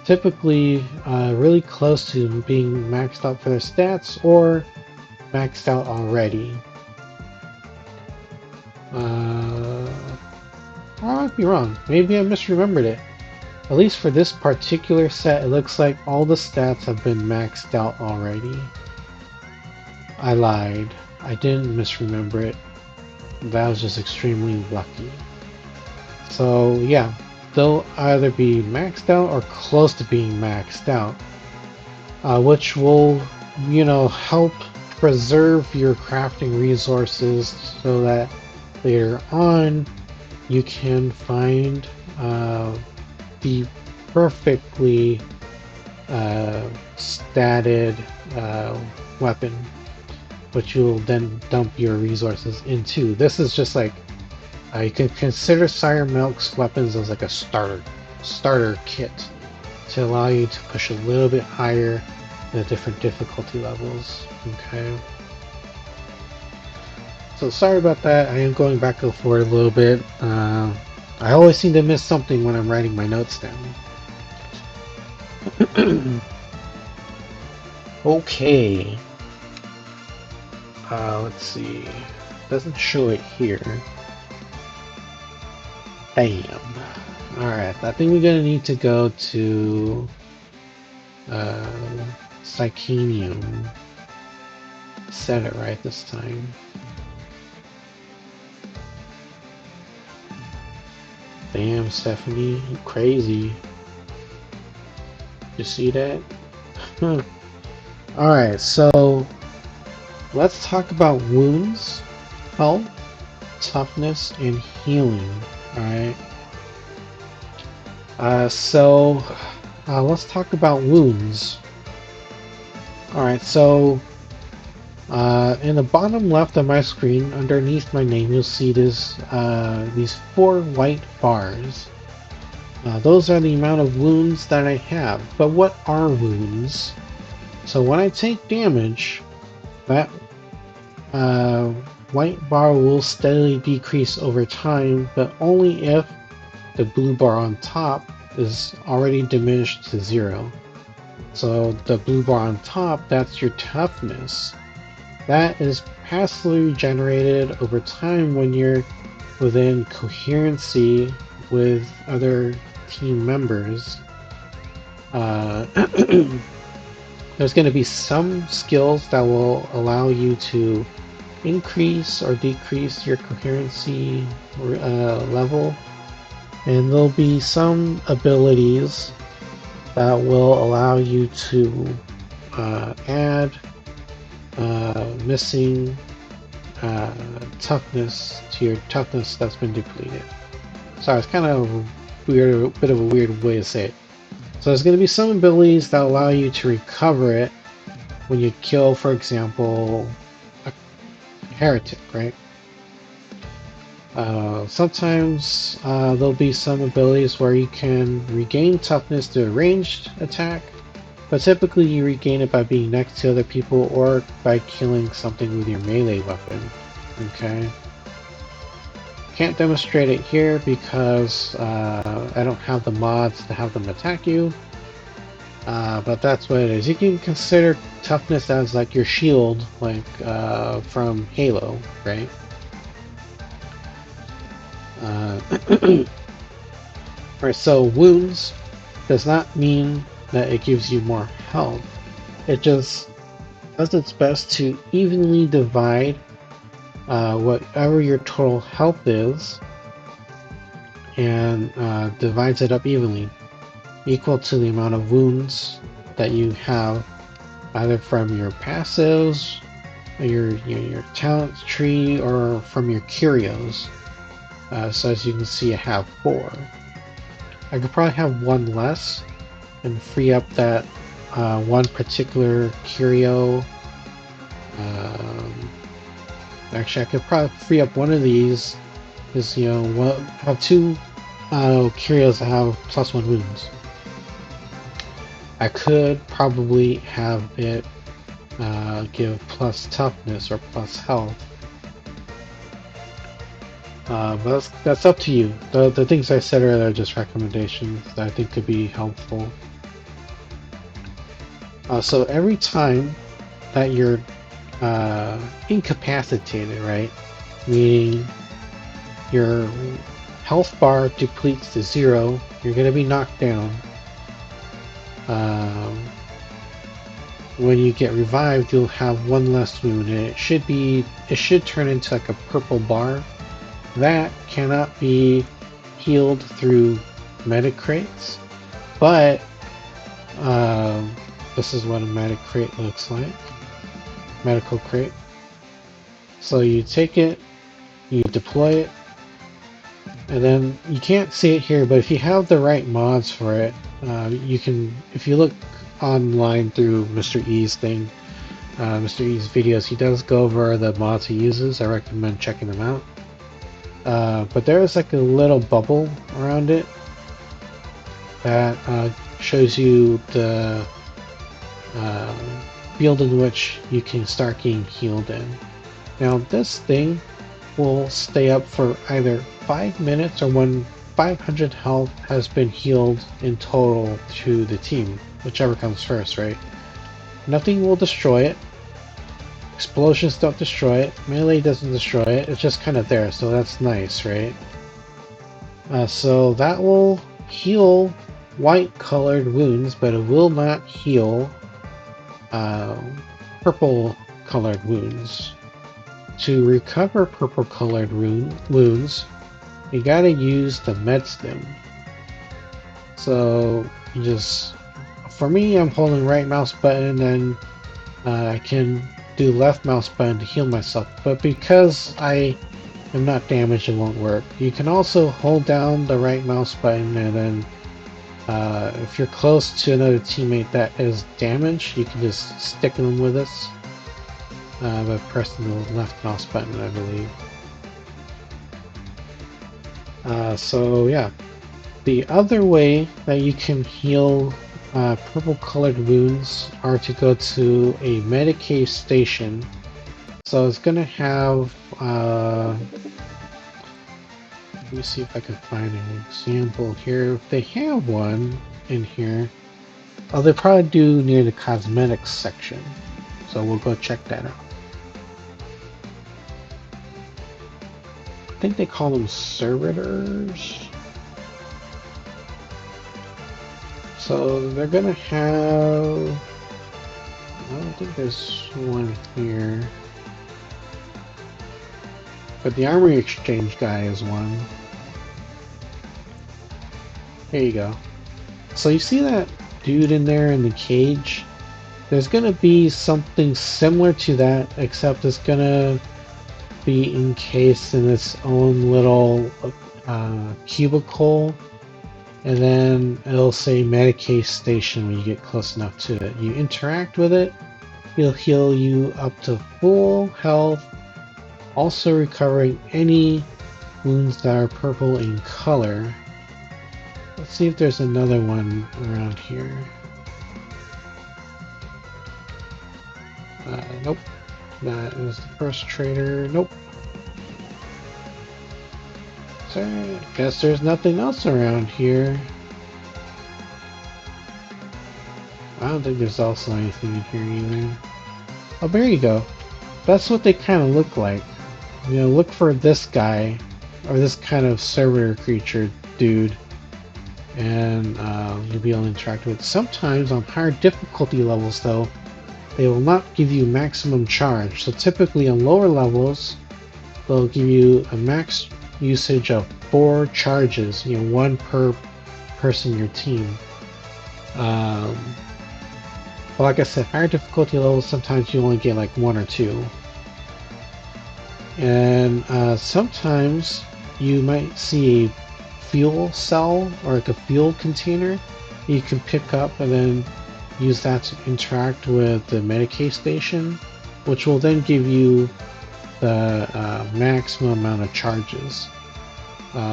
typically really close to being maxed out for their stats or maxed out already. I might be wrong. Maybe I misremembered it. At least for this particular set, it looks like all the stats have been maxed out already. I lied. I didn't misremember it. That was just extremely lucky. So yeah, they'll either be maxed out or close to being maxed out, which will, help preserve your crafting resources so that later on you can find the perfectly statted weapon, which you'll then dump your resources into. This is just like you can consider Sire Melk's weapons as like a starter kit to allow you to push a little bit higher in the different difficulty levels. Okay. So sorry about that. I am going back and forth a little bit. I always seem to miss something when I'm writing my notes down. Okay. Let's see. Doesn't show it here. Damn. Alright, I think we're gonna need to go to Psychanium. Set it right this time. Damn, Stephanie, you crazy. You see that? Alright, so let's talk about wounds, health, toughness, and healing. Alright. Let's talk about wounds. Alright, so in the bottom left of my screen, underneath my name, you'll see this these 4 white bars. Those are the amount of wounds that I have. But what are wounds? So when I take damage, that white bar will steadily decrease over time, but only if the blue bar on top is already diminished to 0. So the blue bar on top, that's your toughness. That is passively regenerated over time when you're within coherency with other team members. There's going to be some skills that will allow you to increase or decrease your coherency level, and there'll be some abilities that will allow you to add missing toughness to your toughness that's been depleted. Sorry, it's kind of a bit of a weird way to say it. So there's going to be some abilities that allow you to recover it when you kill, for example, a heretic, right? Sometimes there'll be some abilities where you can regain toughness to a ranged attack, but typically you regain it by being next to other people or by killing something with your melee weapon. Okay. Can't demonstrate it here because I don't have the mods to have them attack you. But that's what it is. You can consider toughness as like your shield, like from Halo, right? Alright, so wounds does not mean that it gives you more health. It just does its best to evenly divide whatever your total health is, and divides it up evenly, equal to the amount of wounds that you have, either from your passives, your talent tree, or from your curios. So as you can see, I have 4. I could probably have 1 less and free up that one particular curio. Actually, I could probably free up one of these, because have 2 curios that have +1 wounds. I could probably have it give plus toughness or plus health. But that's up to you. The things I said earlier are just recommendations that I think could be helpful. So every time that you're incapacitated, right? Meaning your health bar depletes to 0, you're going to be knocked down. When you get revived, you'll have 1 less wound, and it should turn into like a purple bar. That cannot be healed through medic crates, but this is what a medic crate looks like. Medical crate. So you take it, you deploy it, and then you can't see it here, but if you have the right mods for it, you can, if you look online through Mr. E's thing, Mr. E's videos, he does go over the mods he uses. I recommend checking them out. But there's like a little bubble around it that shows you the field in which you can start getting healed in. Now this thing will stay up for either 5 minutes or when 500 health has been healed in total to the team, whichever comes first, right? Nothing will destroy it. Explosions don't destroy it. Melee doesn't destroy it. It's just kind of there, so that's nice, right? So that will heal white colored wounds, but it will not heal purple colored wounds. To recover purple colored wounds, you gotta use the med stim. So you just, for me, I'm holding right mouse button and I can do left mouse button to heal myself, but because I am not damaged, it won't work. You can also hold down the right mouse button and then if you're close to another teammate that is damaged, you can just stick them with us by pressing the left mouse button, I believe. So yeah, the other way that you can heal purple colored wounds are to go to a Medicaid station. So it's gonna have let me see if I can find an example here. If they have one in here, oh, they probably do near the cosmetics section. So we'll go check that out. I think they call them servitors. So they're gonna have, I don't think there's one here, but the armory exchange guy is one. Here you go. So you see that dude in there in the cage? There's gonna be something similar to that, except it's gonna be encased in its own little cubicle, and then it'll say Medicaid station when you get close enough to it. You interact with it, it'll heal you up to full health, also recovering any wounds that are purple in color. Let's see if there's another one around here. Nope. That is the first trader. Nope. So I guess there's nothing else around here. I don't think there's also anything in here either. Oh, there you go. That's what they kind of look like. You know, look for this guy, or this kind of servitor creature dude, and you'll be able to interact with it. Sometimes on higher difficulty levels, though, they will not give you maximum charge. So typically on lower levels, they'll give you a max usage of 4 charges, you know, 1 per person in your team. But like I said, higher difficulty levels, sometimes you only get like 1 or 2. And sometimes you might see a fuel cell or like a fuel container you can pick up and then use that to interact with the Medicaid station, which will then give you the maximum amount of charges.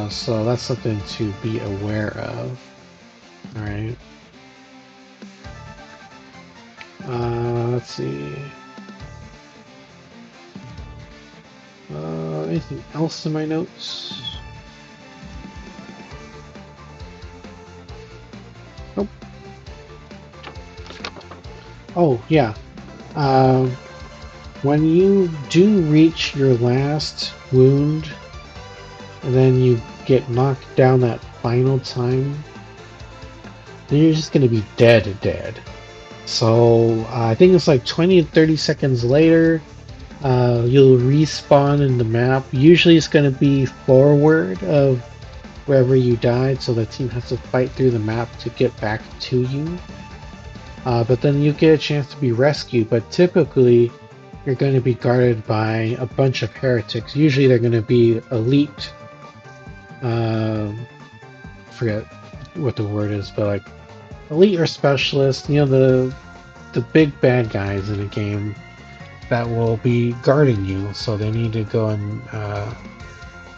So that's something to be aware of. Alright. Let's see. Anything else in my notes? Nope. Oh, yeah. When you do reach your last wound, and then you get knocked down that final time, then you're just going to be dead. So I think it's like 20 to 30 seconds later, you'll respawn in the map. Usually it's going to be forward of wherever you died, so the team has to fight through the map to get back to you. But then you get a chance to be rescued, but typically you're going to be guarded by a bunch of heretics. Usually they're going to be elite, forget what the word is, but like elite or specialist, you know, the big bad guys in a game that will be guarding you, so they need to go and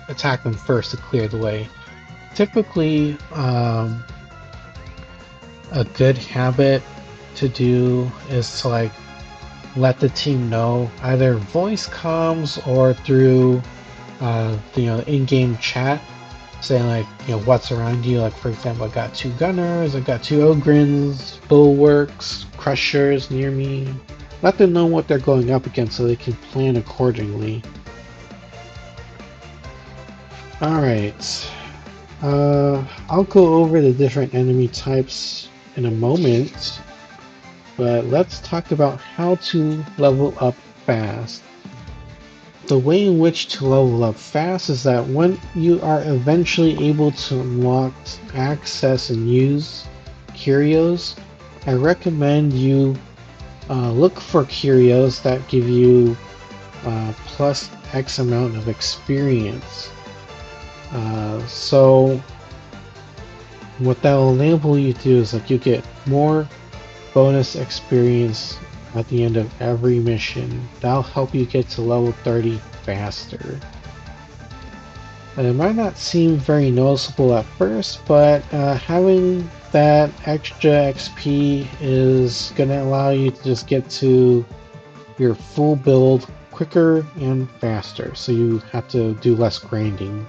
attack them first to clear the way. Typically, a good habit to do is to like let the team know either voice comms or through in-game chat, saying like, you know, what's around you. Like, for example, I got 2 gunners, I got 2 Ogryns, bulwarks, crushers near me. Let them know what they're going up against so they can plan accordingly. Alright, I'll go over the different enemy types in a moment, but let's talk about how to level up fast. The way in which to level up fast is that when you are eventually able to unlock, access, and use curios, I recommend you look for curios that give you plus X amount of experience. So what that will enable you to do is like you get more bonus experience at the end of every mission. That'll help you get to level 30 faster. And it might not seem very noticeable at first, but having that extra XP is going to allow you to just get to your full build quicker and faster, so you have to do less grinding.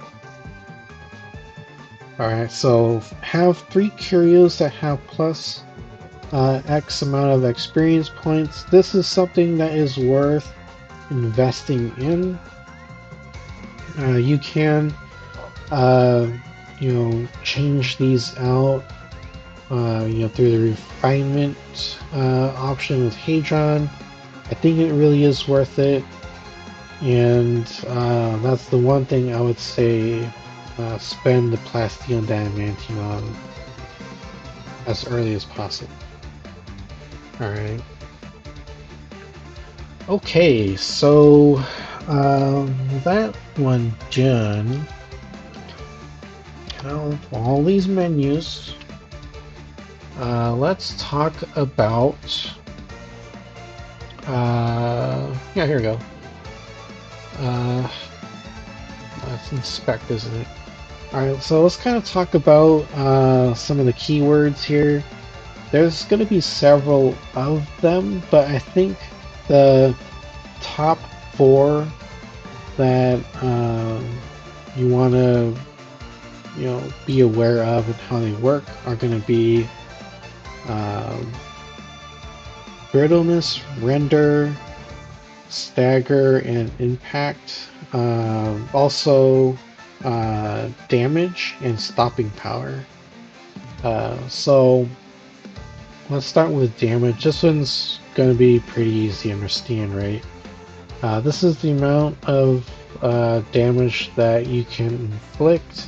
Alright, so have 3 curios that have plus X amount of experience points. This is something that is worth investing in. You can change these out through the refinement option with Hadron. I think it really is worth it, and that's the one thing I would say spend the Plasteel Diamantium on as early as possible. Alright. Okay, so that one done. All these menus. Let's talk about yeah, here we go. Let's inspect, isn't it? Alright, so let's kind of talk about some of the keywords here. There's going to be several of them, but I think the top 4 that you want to be aware of and how they work are going to be brittleness, render, stagger, and impact. Also damage and stopping power. So let's start with damage. This one's going to be pretty easy to understand, right? This is the amount of damage that you can inflict.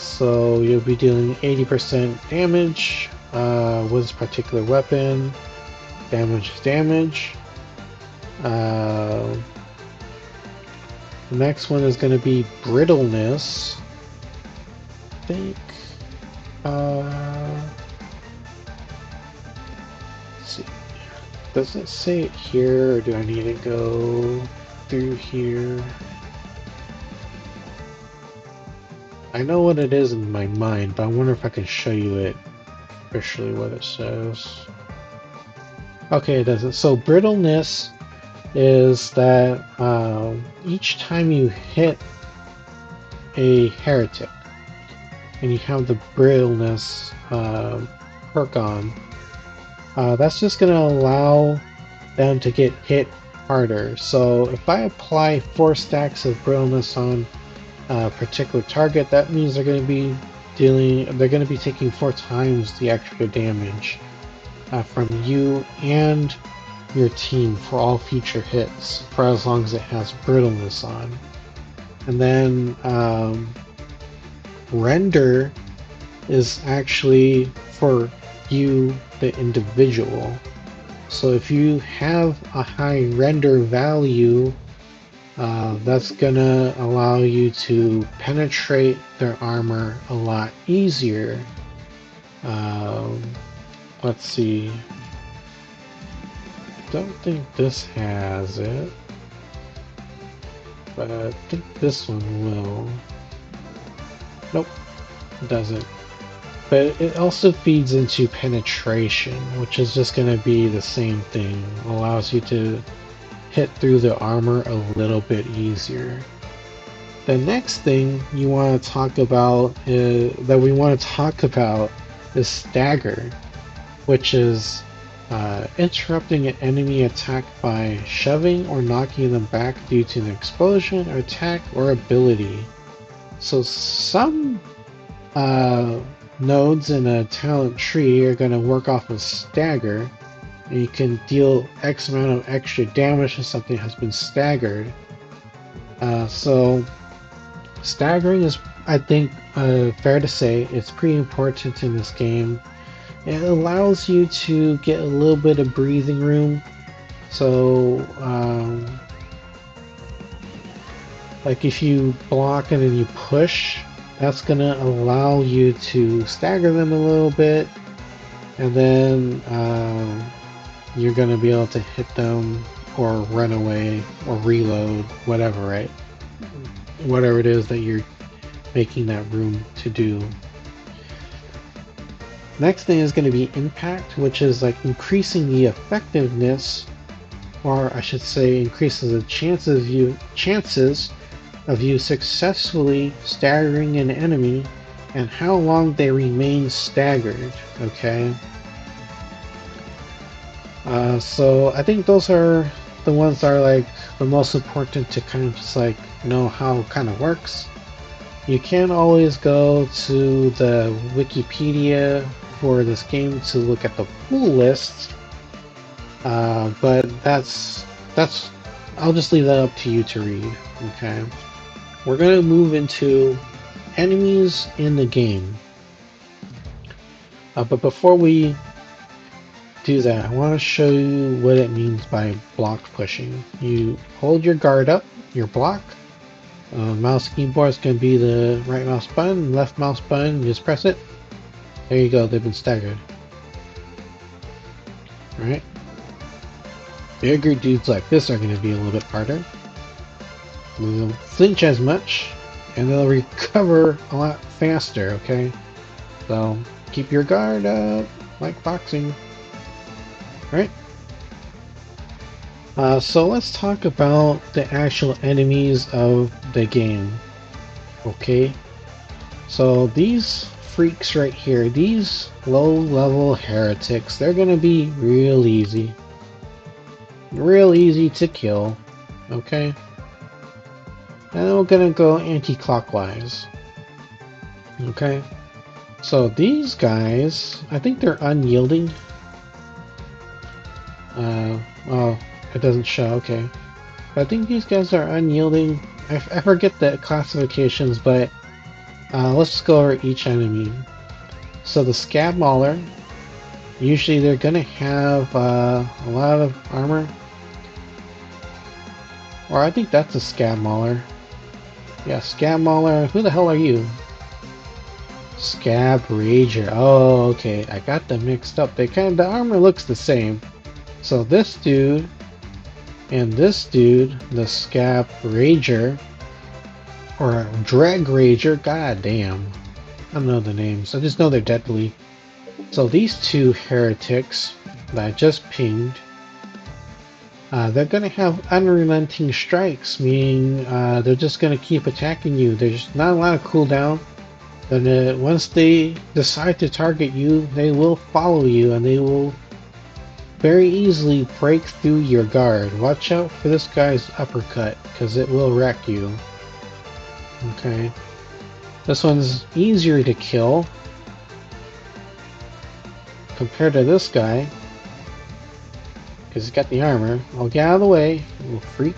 So you'll be dealing 80% damage with this particular weapon. Damage is damage. The next one is going to be brittleness. I think. Let's see. Does it say it here, or do I need to go through here? I know what it is in my mind, but I wonder if I can show you it officially what it says. Okay, it doesn't. So brittleness is that each time you hit a heretic and you have the brittleness perk on, that's just going to allow them to get hit harder. So if I apply 4 stacks of brittleness on a particular target, that means they're going to be taking 4 times the extra damage from you and your team for all future hits, for as long as it has brittleness on. And then render is actually for you, the individual. So if you have a high render value, that's gonna allow you to penetrate their armor a lot easier. Let's see. Don't think this has it, but I think this one will. Nope, it doesn't. But it also feeds into penetration, which is just going to be the same thing. It allows you to hit through the armor a little bit easier. The next thing you want to talk about is stagger, which is interrupting an enemy attack by shoving or knocking them back due to an explosion, or attack, or ability. So some nodes in a talent tree are going to work off of stagger, and you can deal X amount of extra damage if something has been staggered. So staggering is, I think, fair to say, it's pretty important in this game. It allows you to get a little bit of breathing room. So, like if you block and then you push, that's going to allow you to stagger them a little bit, and then you're going to be able to hit them or run away or reload, whatever, right? Whatever it is that you're making that room to do. Next thing is going to be impact, which is like increasing the effectiveness, or I should say increases the chances of you successfully staggering an enemy and how long they remain staggered. Okay, so I think those are the ones that are like the most important to kind of just like know how it kind of works. You can always go to the Wikipedia for this game to look at the full list, but that's I'll just leave that up to you to read. Okay, we're gonna move into enemies in the game, but before we do that, I want to show you what it means by block pushing. You hold your guard up, your block. Mouse keyboard is going to be the right mouse button, left mouse button, just press it. There you go, they've been staggered. Alright. Bigger dudes like this are going to be a little bit harder. They won't flinch as much, and they'll recover a lot faster, okay? So, keep your guard up, like boxing. Alright. So let's talk about the actual enemies of the game. Okay, so these freaks right here, these low-level heretics, they're gonna be real easy to kill. Okay, and then we're gonna go anti-clockwise. Okay, so these guys, I think they're unyielding. Oh, it doesn't show, okay. But I think these guys are unyielding. I forget the classifications, but let's just go over each enemy. So the Scab Mauler, usually they're gonna have a lot of armor. Or I think that's a Scab Mauler. Yeah, Scab Mauler. Who the hell are you? Scab Rager. Oh, okay. I got them mixed up. The armor looks the same. So this dude and this dude, the Scab Rager, or Dreg Rager, god damn. I don't know the names, I just know they're deadly. So these two heretics that I just pinged, they're gonna have unrelenting strikes, meaning they're just gonna keep attacking you. There's not a lot of cooldown. But once they decide to target you, they will follow you, and they will very easily break through your guard. Watch out for this guy's uppercut, because it will wreck you. Okay. This one's easier to kill compared to this guy, because he's got the armor. I'll get out of the way, you little freak.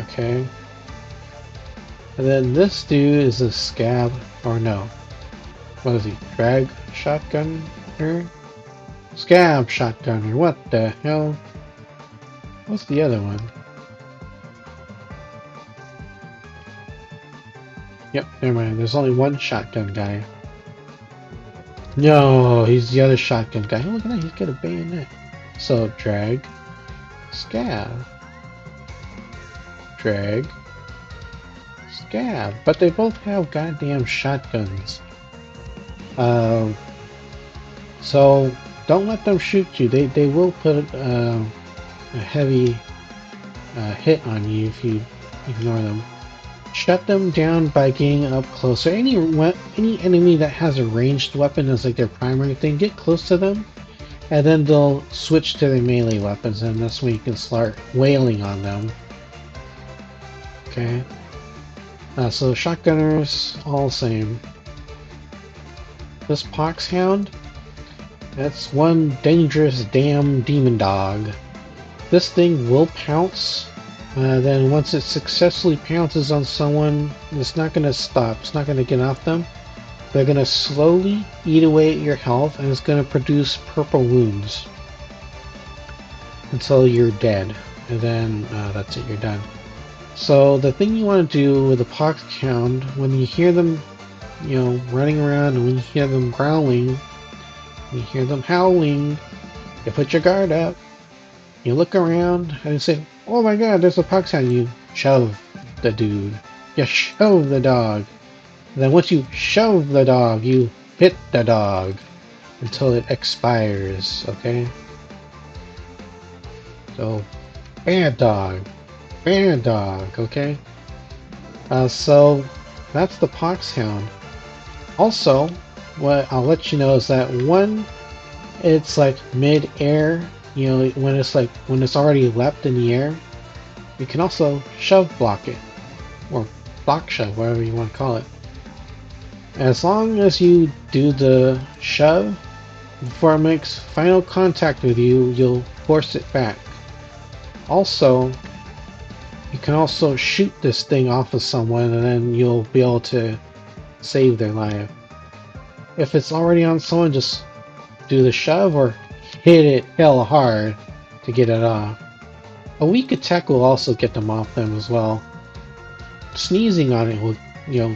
Okay. And then this dude is a scab, or no. What is he? Drag shotgunner? Scab shotgunner, what the hell? What's the other one? Yep, never mind. There's only one shotgun guy. No, he's the other shotgun guy. Oh, look at that, he's got a bayonet. So, drag, scab, drag, scab. But they both have goddamn shotguns. So, don't let them shoot you. They will put a heavy hit on you if you ignore them. Shut them down by getting up closer. Any enemy that has a ranged weapon as like their primary thing, get close to them, and then they'll switch to their melee weapons, and that's when you can start wailing on them. Okay. So shotgunners, all the same. This Poxhound, that's one dangerous damn demon dog. This thing will pounce. Then once it successfully pounces on someone, it's not going to stop. It's not going to get off them. They're going to slowly eat away at your health, and it's going to produce purple wounds until you're dead. And then that's it, you're done. So the thing you want to do with the Poxhound, when you hear them, running around, and when you hear them growling, you hear them howling, you put your guard up, you look around, and you say, "Oh my god, there's a Poxhound." You shove the dude. You shove the dog. And then once you shove the dog, you hit the dog until it expires, okay? So, bad dog, okay? So, that's the Poxhound. Also, what I'll let you know is that when it's like mid-air, when it's already leapt in the air, you can also shove block it, or block shove, whatever you want to call it. As long as you do the shove before it makes final contact with you, you'll force it back. Also, you can also shoot this thing off of someone, and then you'll be able to save their life. If it's already on someone, just do the shove or hit it hell hard to get it off. A weak attack will also get them off them as well. Sneezing on it will,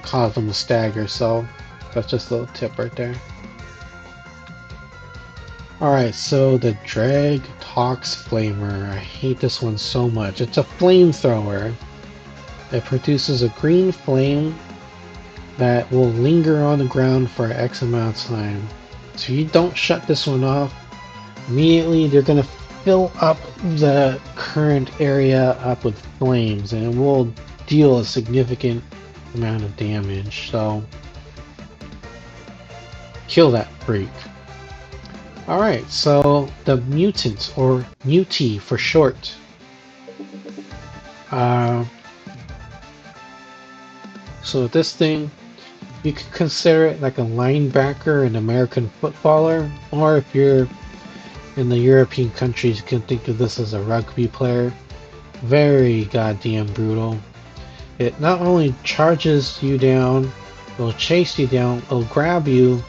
cause them to stagger, so that's just a little tip right there. Alright, so the Drag Tox Flamer. I hate this one so much. It's a flamethrower. It produces a green flame that will linger on the ground for X amount of time. So if you don't shut this one off, immediately they're going to fill up the current area up with flames, and it will deal a significant amount of damage. So kill that freak. Alright, so the mutant, or mutie for short. So this thing, you could consider it like a linebacker, an American footballer, or if you're in the European countries, you can think of this as a rugby player. Very goddamn brutal. It not only charges you down, it'll chase you down, it'll grab you,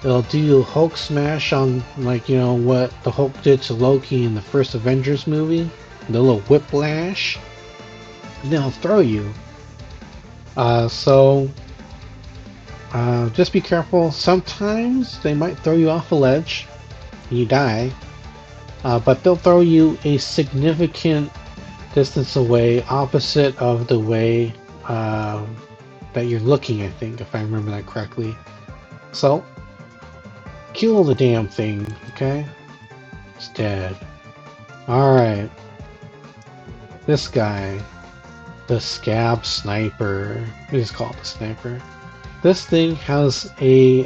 it'll do Hulk smash on, what the Hulk did to Loki in the first Avengers movie, the little whiplash, and then it'll throw you. Just be careful. Sometimes they might throw you off a ledge and you die, but they'll throw you a significant distance away, opposite of the way that you're looking, I think, if I remember that correctly. So kill the damn thing, okay? It's dead. Alright. This guy, the Scab Sniper. We just call it the Sniper. This thing has a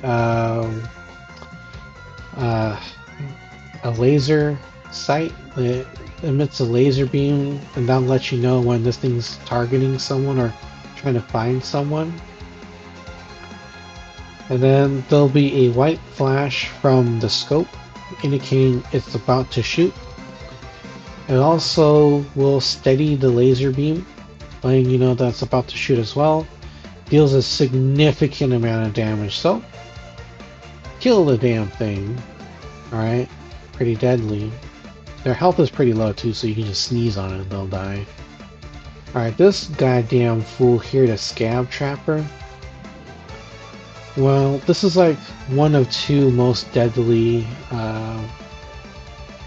laser sight that emits a laser beam, and that'll let you know when this thing's targeting someone or trying to find someone. And then there'll be a white flash from the scope indicating it's about to shoot. It also will steady the laser beam, letting you know that's about to shoot as well. Deals a significant amount of damage, so kill the damn thing. Alright, pretty deadly. Their health is pretty low too, so you can just sneeze on it and they'll die. Alright, this goddamn fool here, the Scab Trapper. Well, this is like one of two most deadly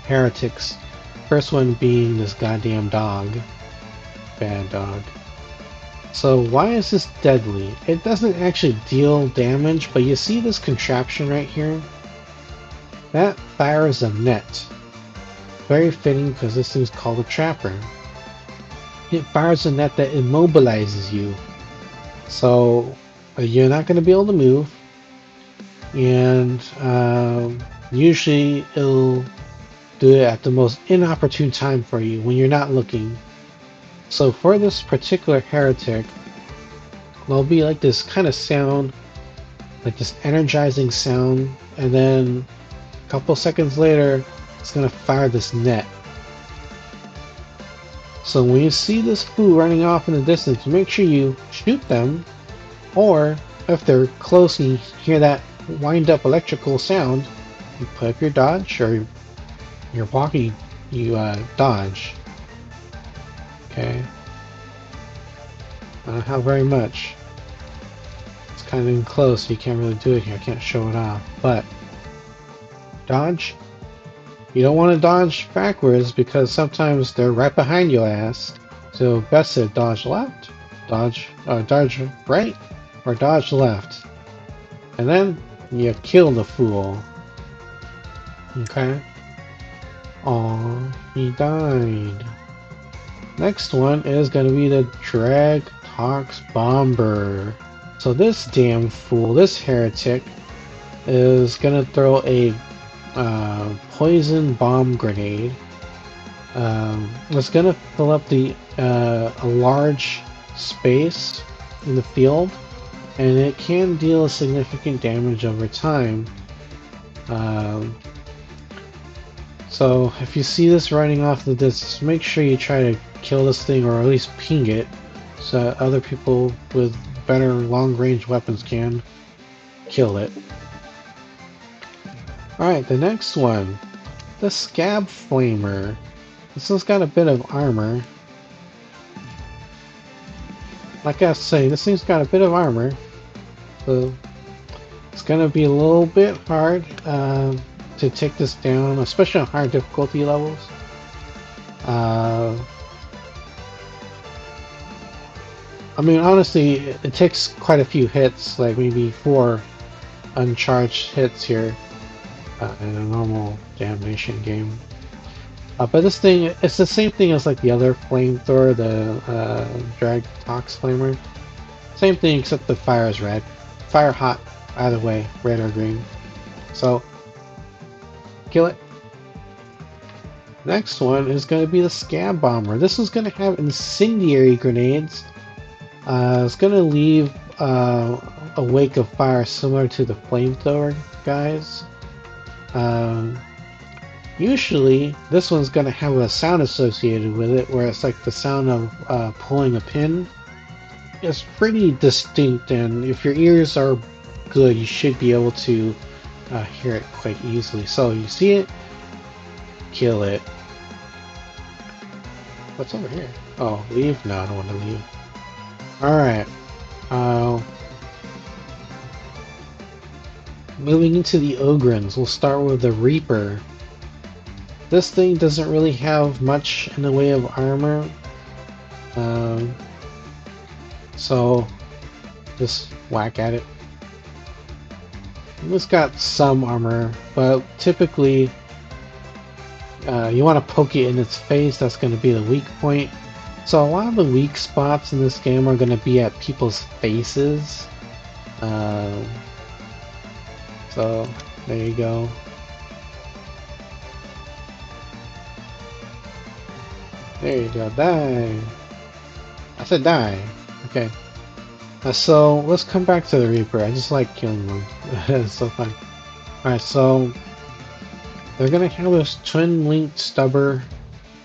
heretics. First one being this goddamn dog. Bad dog. So why is this deadly? It doesn't actually deal damage, but you see this contraption right here? That fires a net. Very fitting because this thing's called a trapper. It fires a net that immobilizes you. So you're not going to be able to move. And usually it'll do it at the most inopportune time for you when you're not looking. So for this particular heretic, there'll be like this kind of sound, like this energizing sound, and then a couple seconds later, it's gonna fire this net. So when you see this fool running off in the distance, make sure you shoot them, or if they're close and you hear that wind-up electrical sound, you put up your dodge, or you're blocking, you dodge. Okay. I don't have very much. It's kind of close, so you can't really do it here. I can't show it off. But dodge. You don't want to dodge backwards because sometimes they're right behind your ass. So best to dodge left, dodge right, or dodge left, and then you kill the fool. Okay. Aw, he died. Next one is going to be the Drag Tox Bomber. So this damn fool, this heretic, is going to throw a poison bomb grenade. It's going to fill up a large space in the field, and it can deal significant damage over time. So if you see this running off the distance, make sure you try to kill this thing, or at least ping it, so that other people with better long-range weapons can kill it. Alright, the next one. The Scab Flamer. This one's got a bit of armor. Like I was saying, this thing's got a bit of armor. So it's gonna be a little bit hard to take this down, especially on higher difficulty levels. I mean, honestly, it takes quite a few hits, like maybe 4 uncharged hits here in a normal damnation game. But this thing, it's the same thing as like the other flamethrower, the Drag Tox Flamer. Same thing, except the fire is red. Fire hot, either way, red or green. So, kill it. Next one is going to be the Scab Bomber. This is going to have incendiary grenades. It's going to leave a wake of fire similar to the flamethrower guys. Usually, this one's going to have a sound associated with it, where it's like the sound of pulling a pin. It's pretty distinct, and if your ears are good, you should be able to hear it quite easily. So you see it, kill it. What's over here? Oh, leave? No, I don't want to leave. Alright. Moving into the Ogryns, we'll start with the Reaper. This thing doesn't really have much in the way of armor. So just whack at it. It's got some armor, but typically you want to poke it in its face. That's going to be the weak point. So a lot of the weak spots in this game are going to be at people's faces. So there you go. There you go. Die. I said die. Okay. So let's come back to the Reaper. I just like killing them. It's so fun. Alright, so they're gonna have this twin-linked stubber.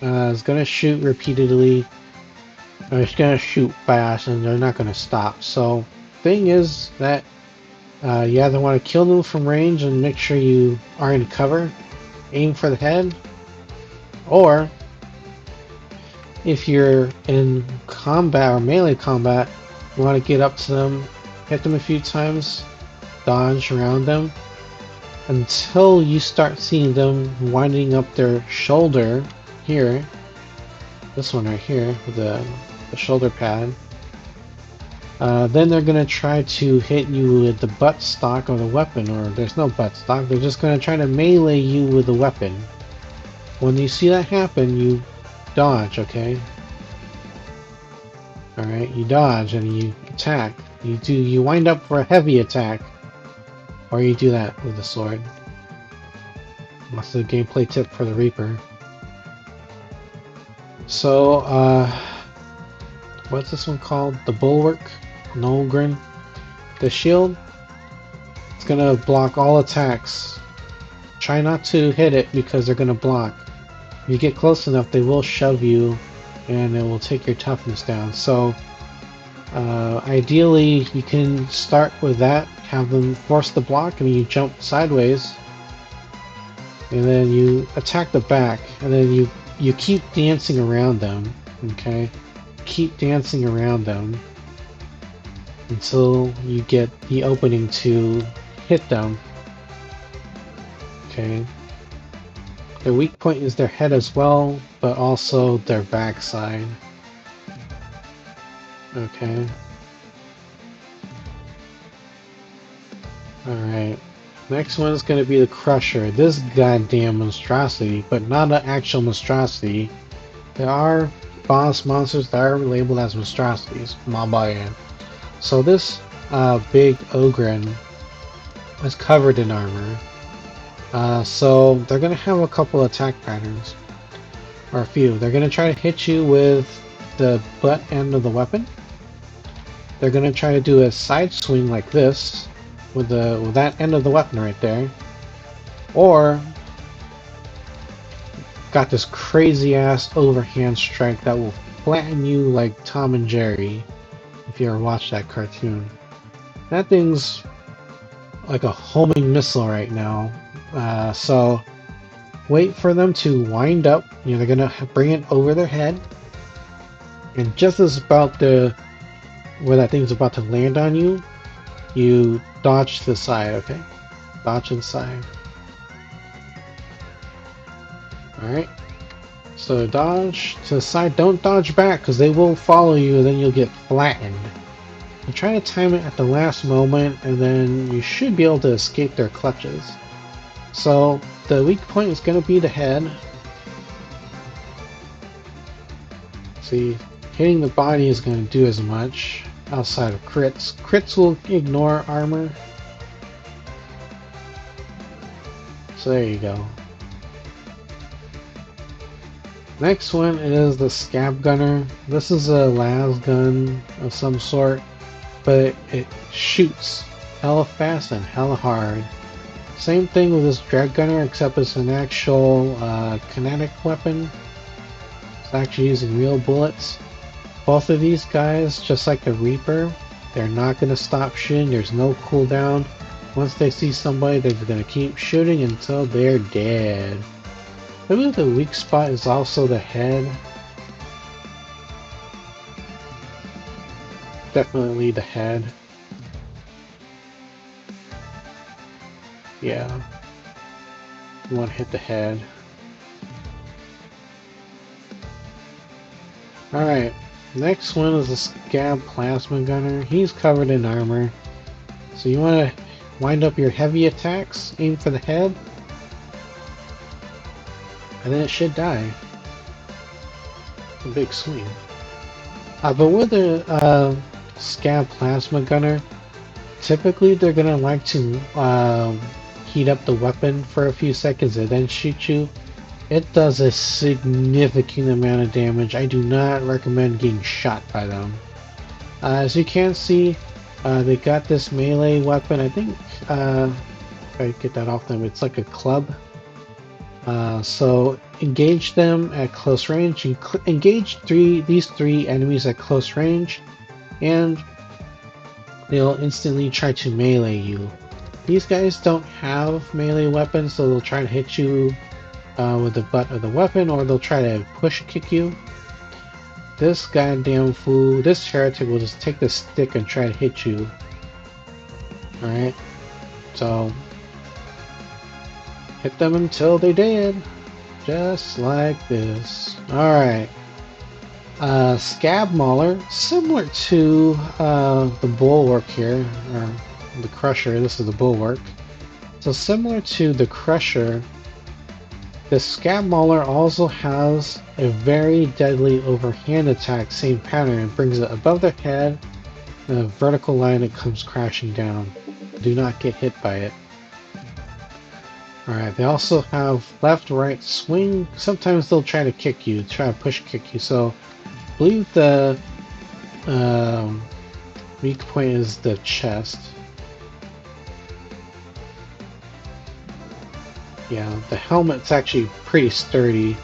It's gonna shoot repeatedly. They're just gonna shoot fast and they're not gonna stop. So, thing is that you either want to kill them from range and make sure you are in cover, aim for the head, or if you're in combat or melee combat, you want to get up to them, hit them a few times, dodge around them, until you start seeing them winding up their shoulder here. This one right here with the shoulder pad. Then they're going to try to hit you with the butt stock of the weapon, or there's no butt stock, they're just going to try to melee you with the weapon. When you see that happen, you dodge, okay? Alright, you dodge and you attack. You wind up for a heavy attack, or you do that with the sword. That's the gameplay tip for the Reaper. So, what's this one called? The Bulwark? Ogryn. The shield, it's gonna block all attacks. Try not to hit it because they're gonna block. If you get close enough, they will shove you and it will take your toughness down. So ideally you can start with that, have them force the block, and you jump sideways and then you attack the back, and then you keep dancing around them. Okay, keep dancing around them until you get the opening to hit them. Okay. Their weak point is their head as well, but also their backside. Okay. Alright. Next one is going to be the Crusher. This goddamn monstrosity, but not an actual monstrosity. There are boss monsters that are labeled as monstrosities, Modifiers. So this big Ogryn is covered in armor. So they're going to have a couple attack patterns, or a few. They're going to try to hit you with the butt end of the weapon. They're going to try to do a side swing like this with that end of the weapon right there, or got this crazy ass overhand strike that will flatten you like Tom and Jerry. If you ever watched that cartoon, that thing's like a homing missile right now. So wait for them to wind up. You know, they're gonna bring it over their head, and just as about where that thing's about to land on you, you dodge to the side. Okay, dodge to the side. All right. So dodge to the side. Don't dodge back because they will follow you, and then you'll get flattened. You try to time it at the last moment, and then you should be able to escape their clutches. So the weak point is going to be the head. See, hitting the body is going to do as much outside of crits. Crits will ignore armor. So there you go. Next one is the Scab Gunner. This is a las gun of some sort, but it shoots hella fast and hella hard. Same thing with this Dread Gunner, except it's an actual kinetic weapon. It's actually using real bullets. Both of these guys, just like the Reaper, they're not going to stop shooting. There's no cooldown. Once they see somebody, they're going to keep shooting until they're dead. I believe the weak spot is also the head. Definitely the head. Yeah. You want to hit the head. Alright. Next one is the Scab Plasma Gunner. He's covered in armor. So you want to wind up your heavy attacks, aim for the head, and then it should die. A big swing. But with the Scab Plasma Gunner, typically they're gonna like to heat up the weapon for a few seconds and then shoot you. It does a significant amount of damage. I do not recommend getting shot by them. As you can see, they got this melee weapon. I think if I get that off them, it's like a club. So engage them at close range. You engage these three enemies at close range, and they'll instantly try to melee you. These guys don't have melee weapons, so they'll try to hit you with the butt of the weapon, or they'll try to push kick you. This goddamn fool, this heretic will just take the stick and try to hit you. Alright, so hit them until they're dead. Just like this. Alright. Scab Mauler, similar to the Bulwark here, or the Crusher. This is the Bulwark. So similar to the Crusher, the Scab Mauler also has a very deadly overhand attack, same pattern. It brings it above their head, in a vertical line, it comes crashing down. Do not get hit by it. Alright, they also have left, right, swing. Sometimes they'll try to kick you, try to push kick you. So I believe the weak point is the chest. Yeah, the helmet's actually pretty sturdy.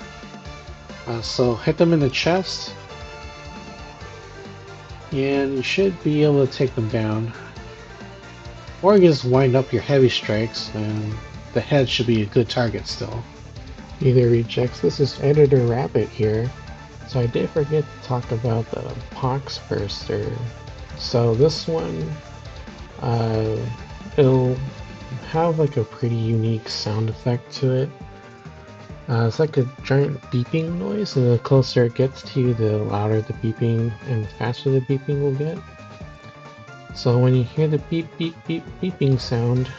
So hit them in the chest, and you should be able to take them down. Or you just wind up your heavy strikes, and the head should be a good target still. Either rejects. This is Editor Rabid here. So I did forget to talk about the Pox Burster. So this one, it'll have like a pretty unique sound effect to it. It's like a giant beeping noise, and the closer it gets to you, the louder the beeping and the faster the beeping will get. So when you hear the beep beep beep beeping sound,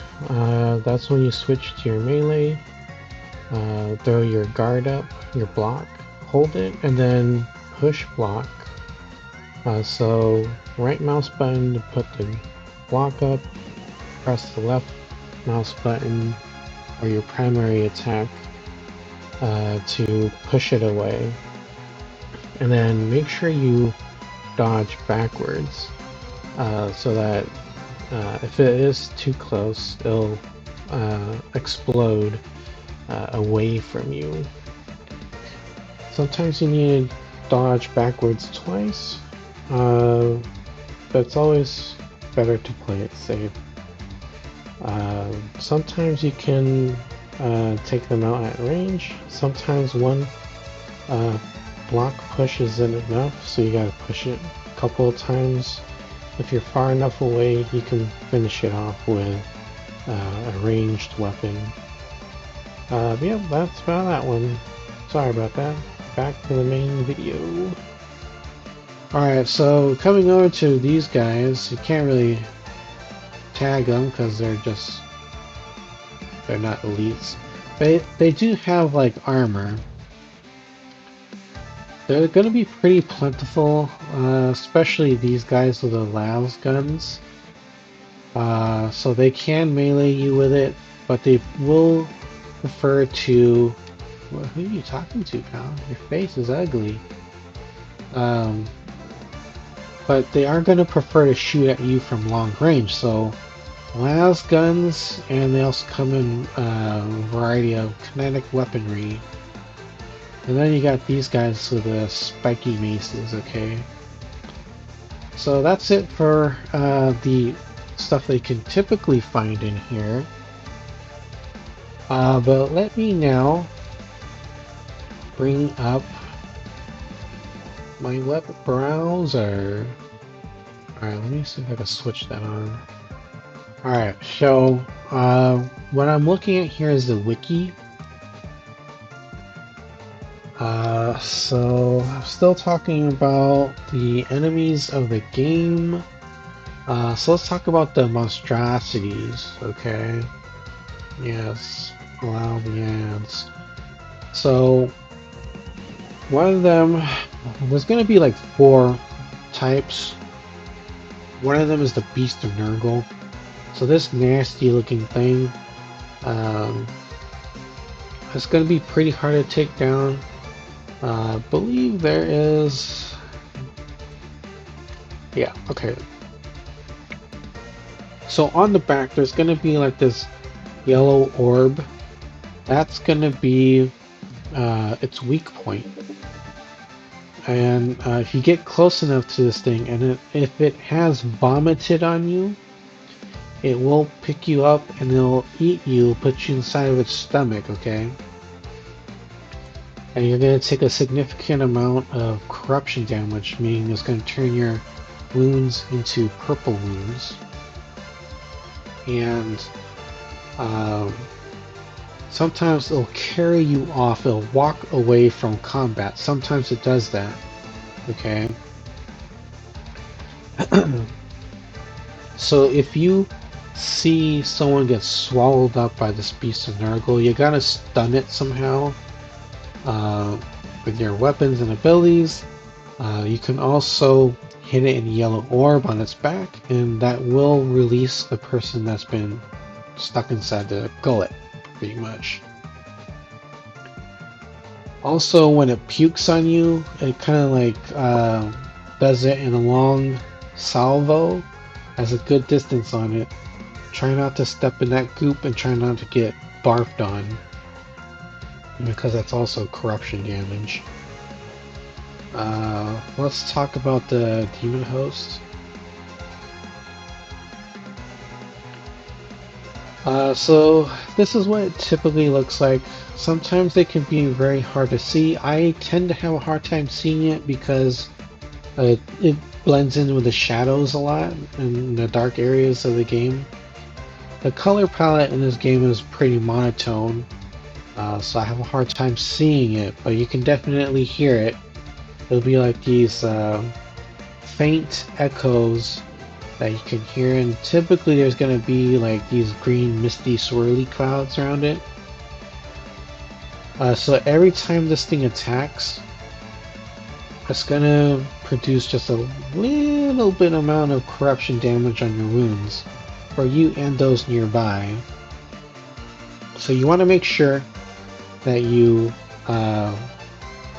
that's when you switch to your melee, throw your guard up, your block, hold it, and then push block. So right mouse button to put the block up, press the left mouse button or your primary attack to push it away, and then make sure you dodge backwards. So that if it is too close, it'll explode away from you. Sometimes you need to dodge backwards twice, but it's always better to play it safe. Sometimes you can take them out at range. Sometimes one block push isn't enough, so you gotta push it a couple of times. If you're far enough away, you can finish it off with a ranged weapon. Yeah, that's about that one. Sorry about that. Back to the main video. Alright, so coming over to these guys, you can't really tag them because they're not elites. They do have like armor. They're going to be pretty plentiful, especially these guys with the las guns. So they can melee you with it, but they will prefer to... Well, who are you talking to, pal? Your face is ugly. But they are going to prefer to shoot at you from long range, so las guns, and they also come in a variety of kinetic weaponry. And then you got these guys with the spiky maces, okay? So that's it for the stuff they can typically find in here. But let me now bring up my web browser. Alright, let me see if I can switch that on. Alright, so what I'm looking at here is the wiki. So I'm still talking about the enemies of the game. So let's talk about the monstrosities, okay? Yes, allow the ads. So one of them, there's going to be like 4 types. One of them is the Beast of Nurgle. So this nasty looking thing, it's going to be pretty hard to take down. I believe there is... Yeah, okay. So on the back, there's going to be like this yellow orb. That's going to be its weak point. And if you get close enough to this thing, and if it has vomited on you, it will pick you up and it'll eat you, put you inside of its stomach, okay? And you're going to take a significant amount of corruption damage, meaning it's going to turn your wounds into purple wounds. And sometimes it'll carry you off, it'll walk away from combat. Sometimes it does that, okay? So if you see someone get swallowed up by this beast of Nurgle, you gotta stun it somehow with your weapons and abilities. You can also hit it in a yellow orb on its back, and that will release the person that's been stuck inside the gullet, pretty much. Also, when it pukes on you, it kind of like does it in a long salvo, has a good distance on it. Try not to step in that goop and try not to get barfed on, because that's also corruption damage. Let's talk about the Daemonhost. So this is what it typically looks like. Sometimes they can be very hard to see. I tend to have a hard time seeing it because it blends in with the shadows a lot in the dark areas of the game. The color palette in this game is pretty monotone, so I have a hard time seeing it, but you can definitely hear it. It'll be like these faint echoes that you can hear, and typically there's going to be like these green misty swirly clouds around it. So every time this thing attacks, it's going to produce just a little bit amount of corruption damage on your wounds, for you and those nearby. So you want to make sure that you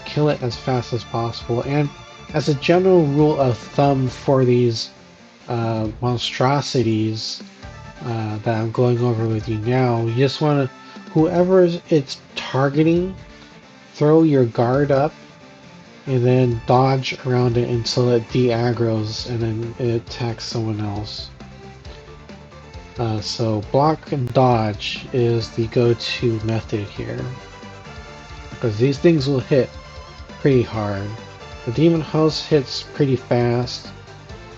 kill it as fast as possible. And as a general rule of thumb for these monstrosities that I'm going over with you now, you just want to, whoever it's targeting, throw your guard up and then dodge around it until it de-aggroes and then it attacks someone else. So block and dodge is the go-to method here, because these things will hit pretty hard. The Daemonhost hits pretty fast,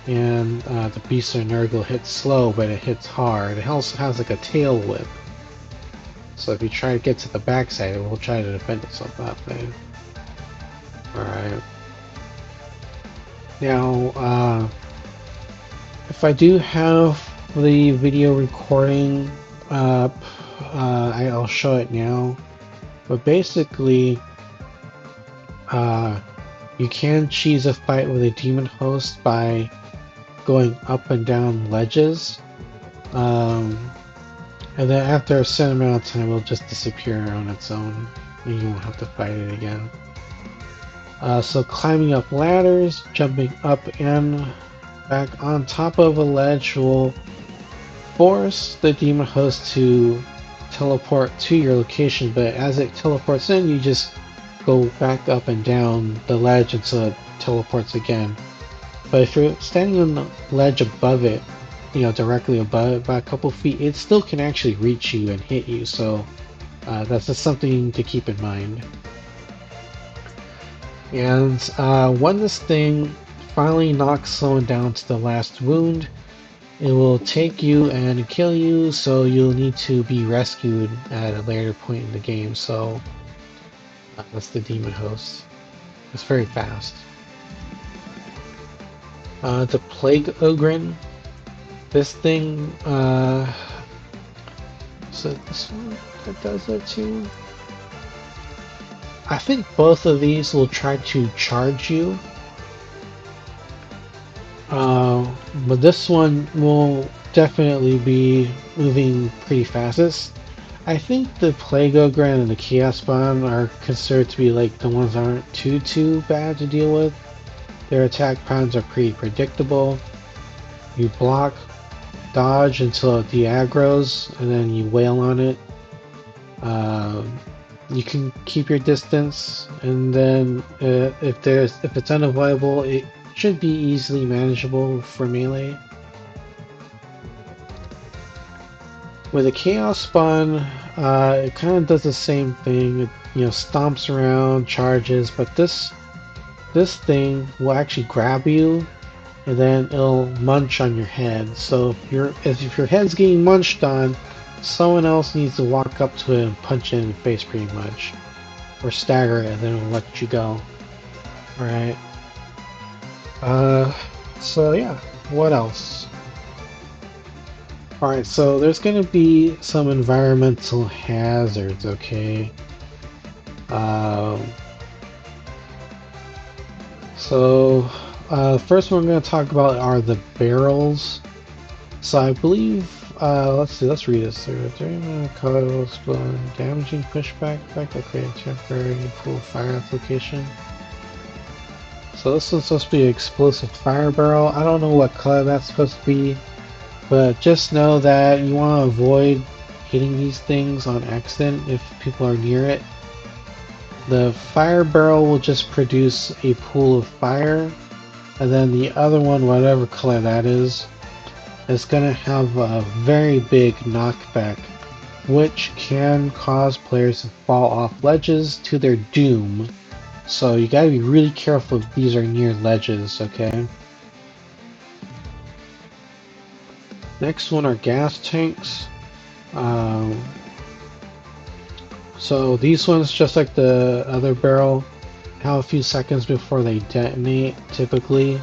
and the Beast of Nurgle hits slow, but it hits hard. It also has like a tail whip, so if you try to get to the backside, it will try to defend itself that way. Alright. Now, if I do have the video recording up, I'll show it now. But basically, you can cheese a fight with a Daemonhost by going up and down ledges. And then after a certain amount of time, it'll just disappear on its own, and you won't have to fight it again. So climbing up ladders, jumping up and back on top of a ledge will force the Daemonhost to teleport to your location, but as it teleports in, you just go back up and down the ledge until it teleports again. But if you're standing on the ledge above it, you know, directly above it by a couple feet, it still can actually reach you and hit you, so that's just something to keep in mind. And when this thing finally knocks someone down to the last wound, it will take you and kill you, so you'll need to be rescued at a later point in the game. So that's the Daemonhost. It's very fast. The Plague Ogryn. This thing, so this one that does it too. I think both of these will try to charge you. But this one will definitely be moving pretty fast. I think the Plague Ogryn and the Chaos Bomb are considered to be like the ones that aren't too bad to deal with. Their attack patterns are pretty predictable. You block, dodge until it de-aggroes, and then you wail on it. You can keep your distance, and then if it's unavoidable, it should be easily manageable for melee. With a Chaos Spawn, it kind of does the same thing. It, stomps around, charges, but this thing will actually grab you, and then it'll munch on your head. So if your head's getting munched on, someone else needs to walk up to it and punch it in the face pretty much. Or stagger it and then it'll let you go. Alright. So yeah, what else? Alright, so there's gonna be some environmental hazards, okay? First one we're going to talk about are the barrels. So I believe, let's read this through. During cause damaging pushback effect that create temporary full fire application. So this one's supposed to be an explosive fire barrel. I don't know what color that's supposed to be, but just know that you want to avoid hitting these things on accident if people are near it. The fire barrel will just produce a pool of fire, and then the other one, whatever color that is going to have a very big knockback, which can cause players to fall off ledges to their doom. So you gotta be really careful if these are near ledges, okay? Next one are gas tanks. So these ones, just like the other barrel, have a few seconds before they detonate, typically.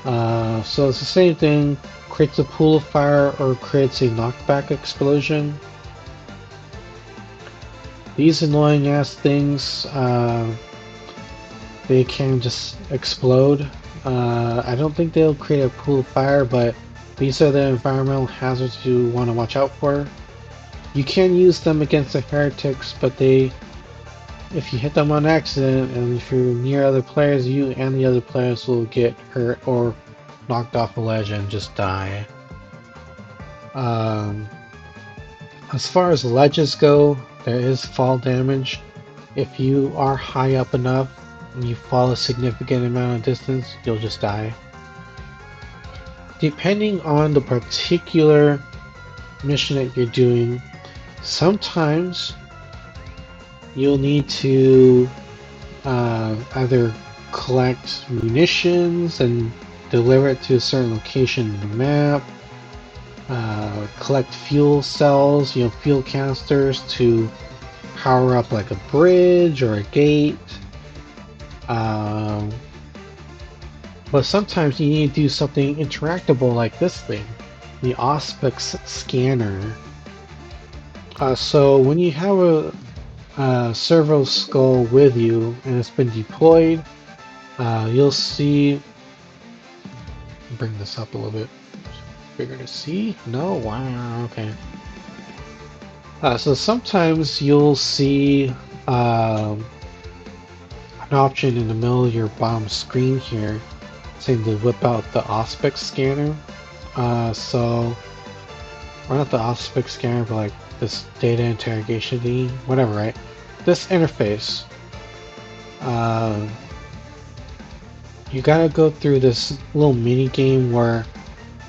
So it's the same thing, creates a pool of fire or creates a knockback explosion. These annoying ass things, they can just explode. I don't think they'll create a pool of fire, but these are the environmental hazards you want to watch out for. You can use them against the heretics, but if you hit them on accident and if you're near other players, you and the other players will get hurt or knocked off a ledge and just die. As far as ledges go, there is fall damage. If you are high up enough and you fall a significant amount of distance, you'll just die. Depending on the particular mission that you're doing, sometimes you'll need to either collect munitions and deliver it to a certain location in the map, collect fuel cells, fuel canisters to power up like a bridge or a gate. But sometimes you need to do something interactable like this thing, the Auspex scanner. So when you have a servo skull with you and it's been deployed, you'll see. Bring this up a little bit. Bigger to see? No? Wow, okay. So sometimes you'll see an option in the middle of your bottom screen here saying to whip out the Auspex scanner. Or not the Auspex scanner, but like this data interrogation thing, whatever, right? This interface. You gotta go through this little mini game where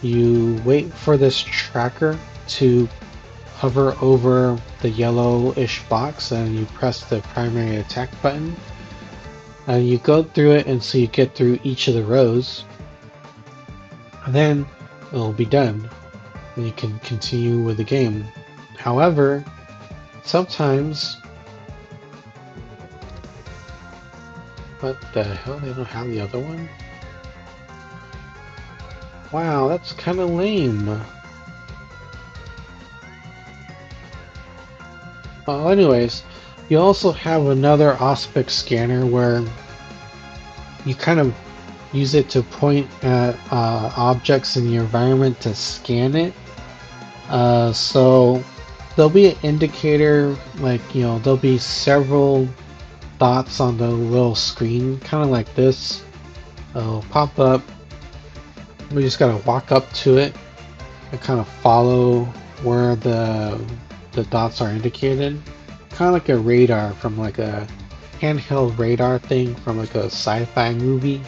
you wait for this tracker to hover over the yellowish box and you press the primary attack button. And you go through it and so you get through each of the rows. And then it'll be done. And you can continue with the game. However, sometimes... What the hell? They don't have the other one? Wow, that's kind of lame. Well, anyways, you also have another Auspex scanner where you kind of use it to point at objects in the environment to scan it. So there'll be an indicator, like, there'll be several dots on the little screen, kind of like this. It'll pop up. We just gotta walk up to it and kind of follow where the dots are indicated. kind of like a radar from like a handheld radar thing from like a sci-fi movie.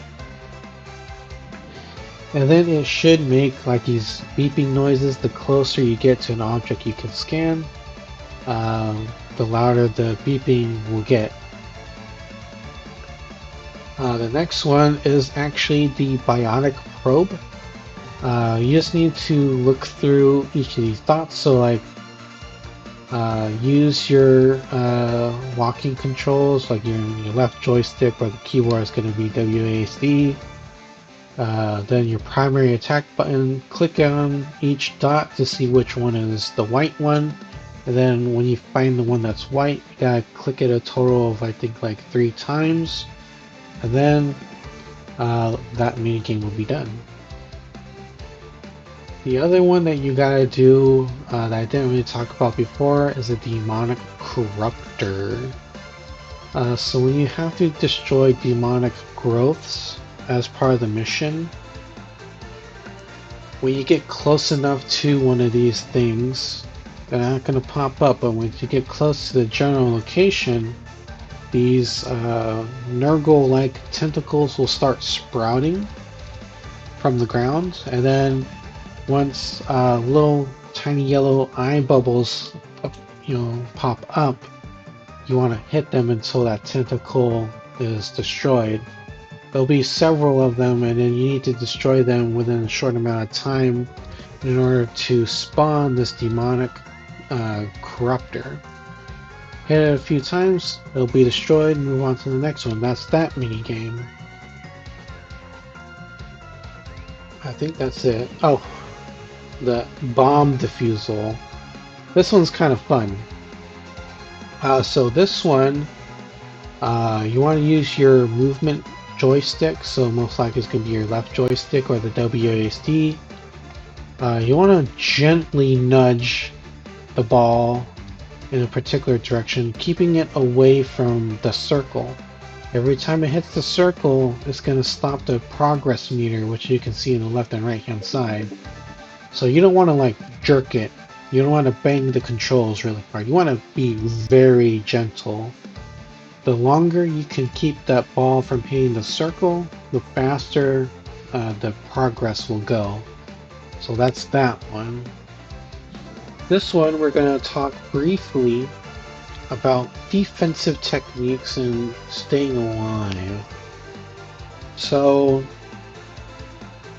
And then it should make like these beeping noises the closer you get to an object you can scan. The louder the beeping will get. The next one is actually the biotic probe. You just need to look through each of these dots. So like use your walking controls, like your left joystick where the keyboard is going to be WASD. Then your primary attack button, click on each dot to see which one is the white one. And then when you find the one that's white, you gotta click it a total of I think like 3 times. And then that minigame will be done. The other one that you gotta do that I didn't really talk about before is a demonic corruptor. So when you have to destroy demonic growths as part of the mission, when you get close enough to one of these things, they're not going to pop up, but once you get close to the general location, these Nurgle-like tentacles will start sprouting from the ground, and then once little tiny yellow eye bubbles pop up, you want to hit them until that tentacle is destroyed. There'll be several of them, and then you need to destroy them within a short amount of time in order to spawn this demonic corruptor. Hit it a few times, it'll be destroyed, and move on to the next one. That's that mini game. I think that's it. Oh, the bomb defusal. This one's kind of fun. So this one, you want to use your movement joystick, so most likely it's going to be your left joystick or the WASD. You want to gently nudge the ball in a particular direction, keeping it away from the circle. Every time it hits the circle, it's going to stop the progress meter, which you can see in the left and right hand side. So you don't want to like jerk it. You don't want to bang the controls really hard. You want to be very gentle. The longer you can keep that ball from hitting the circle, the faster the progress will go. So that's that one. This one we're going to talk briefly about defensive techniques and staying alive. So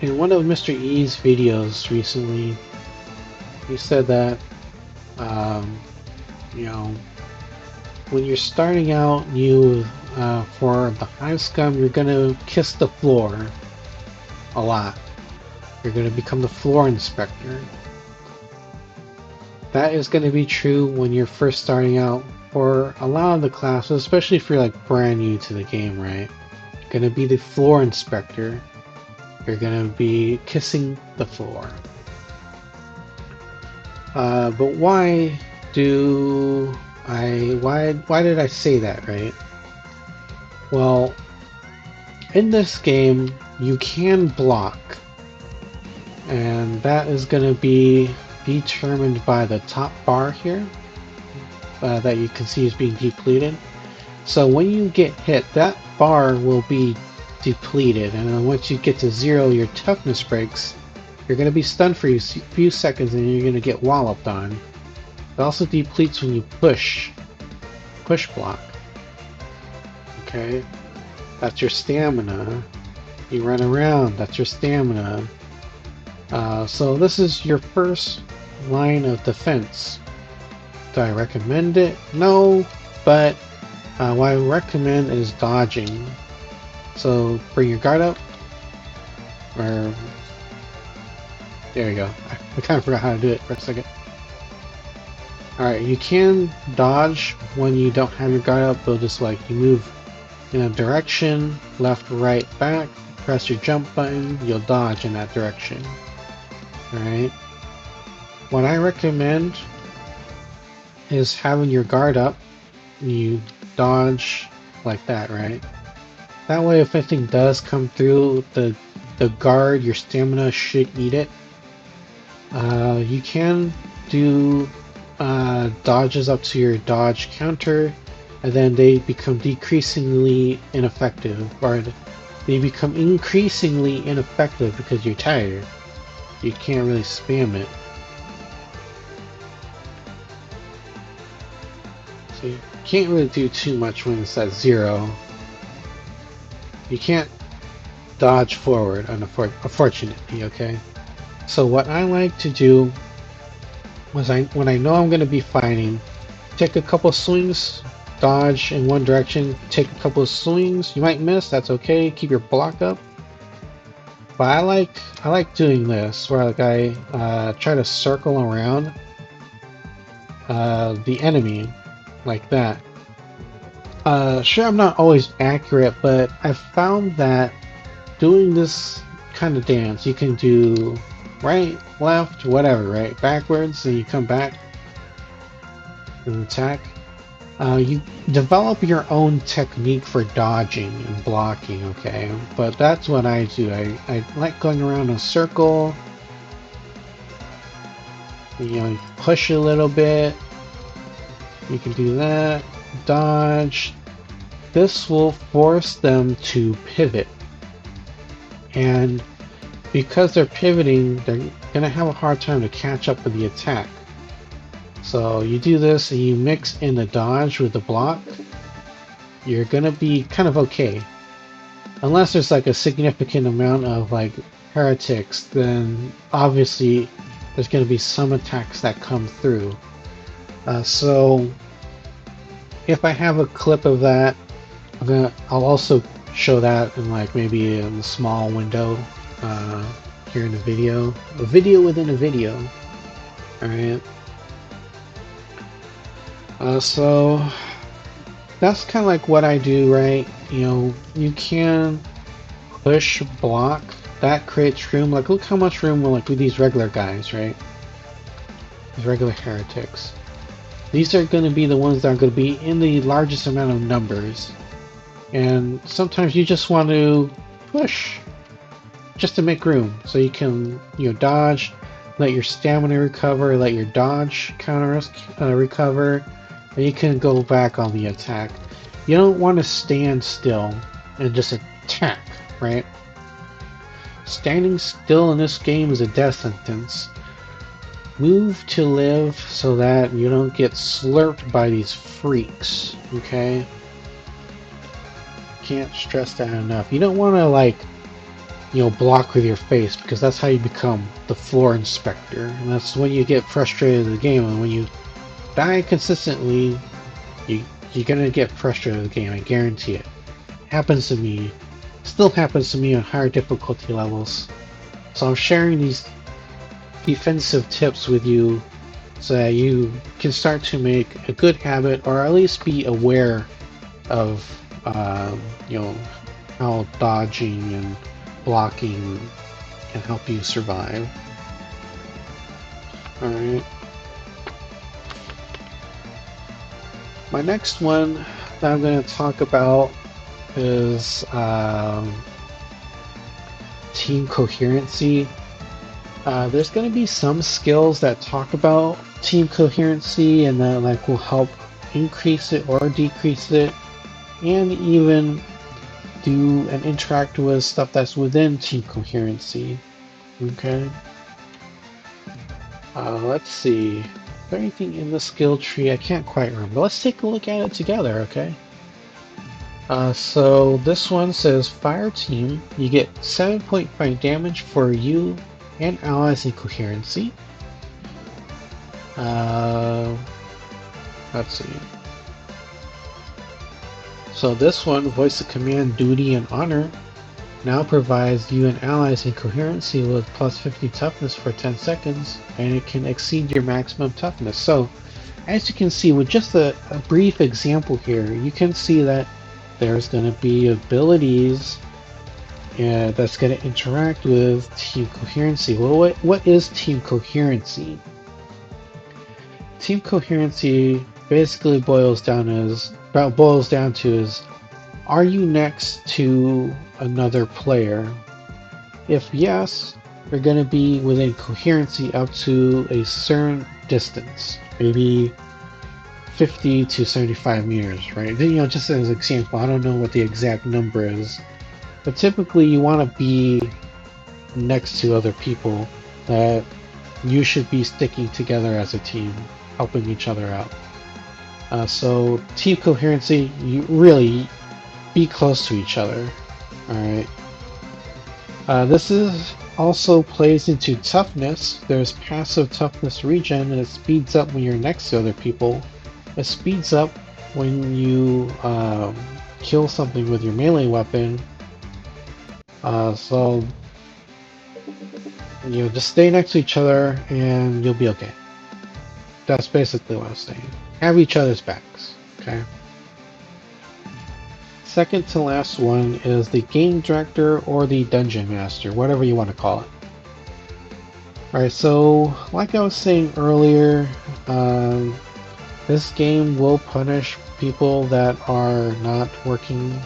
in one of Mr. E's videos recently, he said that when you're starting out new for the Hive Scum, you're going to kiss the floor a lot. You're going to become the floor inspector. That is going to be true when you're first starting out for a lot of the classes, especially if you're like brand new to the game, right? You're going to be the floor inspector. You're going to be kissing the floor. But why did I say that, right? Well, in this game, you can block, and that is going to be determined by the top bar here that you can see is being depleted. So when you get hit, that bar will be depleted, and then once you get to 0, your toughness breaks. You're going to be stunned for a few seconds, and you're going to get walloped on. It also depletes when you push block. Okay, that's your stamina. You run around, that's your stamina. So this is your first line of defense. Do I recommend it? No, but what I recommend is dodging. So bring your guard up, or there you go. I kind of forgot how to do it for a second. Alright, you can dodge when you don't have your guard up. They'll just like, you move in a direction, left, right, back, press your jump button, you'll dodge in that direction. Alright. What I recommend is having your guard up, and you dodge like that, right? That way if anything does come through the guard, your stamina should eat it. You can do dodges up to your dodge counter, and then they become decreasingly ineffective, or they become increasingly ineffective because you're tired. You can't really spam it. So you can't really do too much when it's at 0. You can't dodge forward, unfortunately, okay? So what I like to do was when I know I'm going to be fighting, take a couple swings, dodge in one direction, take a couple of swings. You might miss, that's okay. Keep your block up. But I like doing this where like I try to circle around the enemy like that. Sure, I'm not always accurate, but I've found that doing this kind of dance, you can do right, left, whatever, right? Backwards, and you come back and attack. You develop your own technique for dodging and blocking, okay? But that's what I do. I like going around in a circle. You push a little bit. You can do that. Dodge. This will force them to pivot. And because they're pivoting, they're going to have a hard time to catch up with the attack. So you do this and you mix in the dodge with the block, you're going to be kind of okay. Unless there's like a significant amount of like heretics, then obviously there's going to be some attacks that come through. So if I have a clip of that, I'll also show that in like maybe in a small window here in the video. A video within a video. Alright. So that's kind of like what I do, right? You can push, block, that creates room. Like, look how much room will like with these regular guys, right? These regular heretics. These are going to be the ones that are going to be in the largest amount of numbers. And sometimes you just want to push just to make room. So you can, dodge, let your stamina recover, let your dodge counters recover, and you can go back on the attack. You don't want to stand still and just attack, right? Standing still in this game is a death sentence. Move to live so that you don't get slurped by these freaks, okay? Can't stress that enough. You don't want to block with your face, because that's how you become the floor inspector, and that's when you get frustrated with the game. And when you die consistently, you're gonna get frustrated with the game. I guarantee it. Happens to me. Still happens to me on higher difficulty levels. So I'm sharing these defensive tips with you so that you can start to make a good habit, or at least be aware of how dodging and blocking can help you survive. Alright. My next one that I'm going to talk about is team coherency. There's going to be some skills that talk about team coherency and that will help increase it or decrease it, and even do and interact with stuff that's within team coherency. Okay. Let's see. Is there anything in the skill tree? I can't quite remember. Let's take a look at it together, okay? So this one says Fire Team. You get 7.5 damage for you and allies in coherency. Let's see. So this one, Voice of Command, Duty, and Honor, now provides you and allies in coherency with plus 50 toughness for 10 seconds, and it can exceed your maximum toughness. So, as you can see, with just a brief example here, you can see that there's going to be abilities that's going to interact with team coherency. Well, what is team coherency? Team coherency basically boils down to is, are you next to another player? If yes, they're going to be within coherency up to a certain distance, maybe 50 to 75 meters, right? Then, just as an example, I don't know what the exact number is, but typically you want to be next to other people that you should be sticking together as a team, helping each other out. So team coherency, you really be close to each other. Alright. This is also plays into toughness. There's passive toughness regen, and it speeds up when you're next to other people. It speeds up when you kill something with your melee weapon. So just stay next to each other and you'll be okay. That's basically what I'm saying. Have each other's backs, okay? Second to last one is the game director or the dungeon master, whatever you want to call it. Alright, so like I was saying earlier, this game will punish people that are not working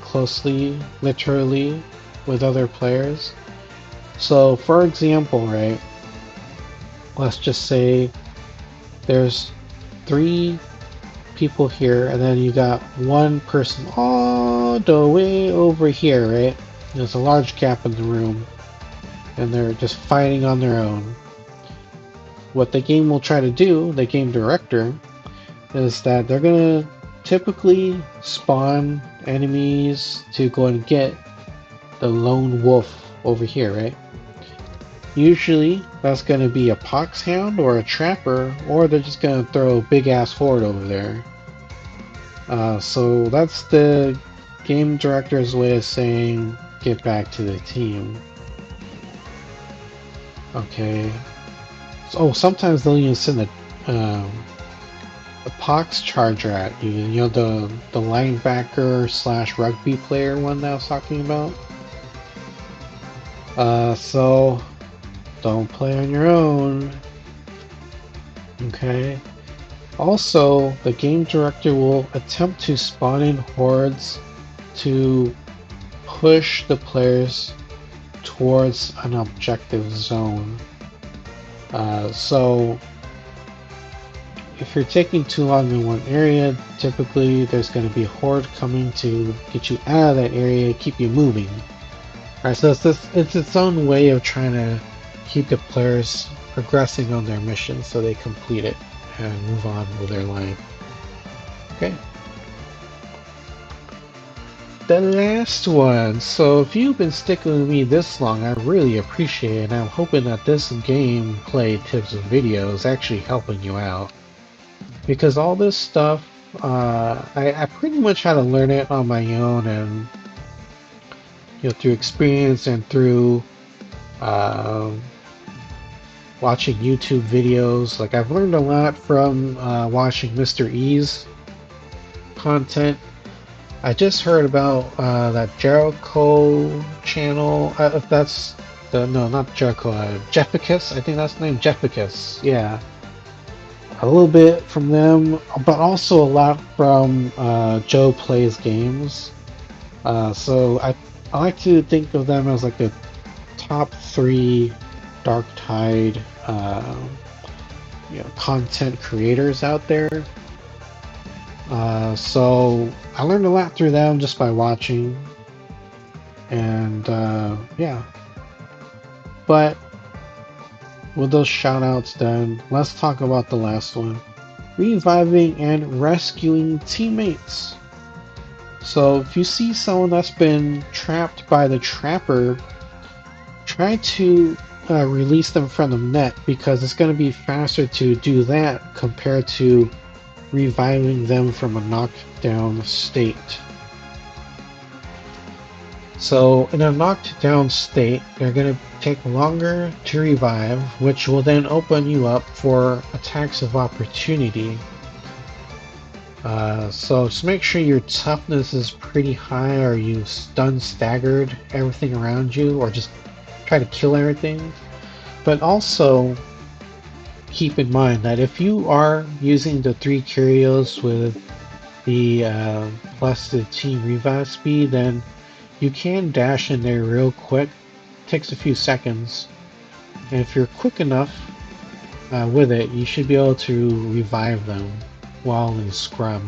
closely, literally, with other players. So, for example, right, let's just say there's 3 people here, and then you got one person all the way over here, right? There's a large gap in the room, and they're just fighting on their own. What the game will try to do, the game director, is that they're gonna typically spawn enemies to go and get the lone wolf over here, right? Usually that's gonna be a poxhound or a trapper, or they're just gonna throw a big ass horde over there. So that's the game director's way of saying get back to the team. Okay. So, sometimes they'll even send a pox charger at you. The linebacker / rugby player one that I was talking about. So don't play on your own. Okay. Also, the game director will attempt to spawn in hordes to push the players towards an objective zone. So if you're taking too long in one area, typically there's going to be a horde coming to get you out of that area, keep you moving. Alright, so it's its own way of trying to keep the players progressing on their mission so they complete it and move on with their life. Okay. The last one. So if you've been sticking with me this long, I really appreciate it, and I'm hoping that this gameplay tips and video is actually helping you out. Because all this stuff, I pretty much had to learn it on my own, and through experience and through watching YouTube videos. Like, I've learned a lot from watching Mr. E's content. I just heard about that Jericho channel. If that's no, not Jericho. Jefficus. I think that's the name. Jefficus. Yeah. A little bit from them, but also a lot from Joe Plays Games. So I like to think of them as like the top 3 Darktide content creators out there. So I learned a lot through them just by watching, and yeah. But with those shout outs done, let's talk about the last one: reviving and rescuing teammates. So if you see someone that's been trapped by the trapper, try to release them from the net, because it's going to be faster to do that compared to reviving them from a knockdown state. So in a knocked down state, they're going to take longer to revive, which will then open you up for attacks of opportunity. So just make sure your toughness is pretty high, or you stun staggered everything around you, or just try to kill everything. But also keep in mind that if you are using the 3 curios with the plus the team revive speed, then you can dash in there real quick takes a few seconds. And if you're quick enough with it, you should be able to revive them while in scrub.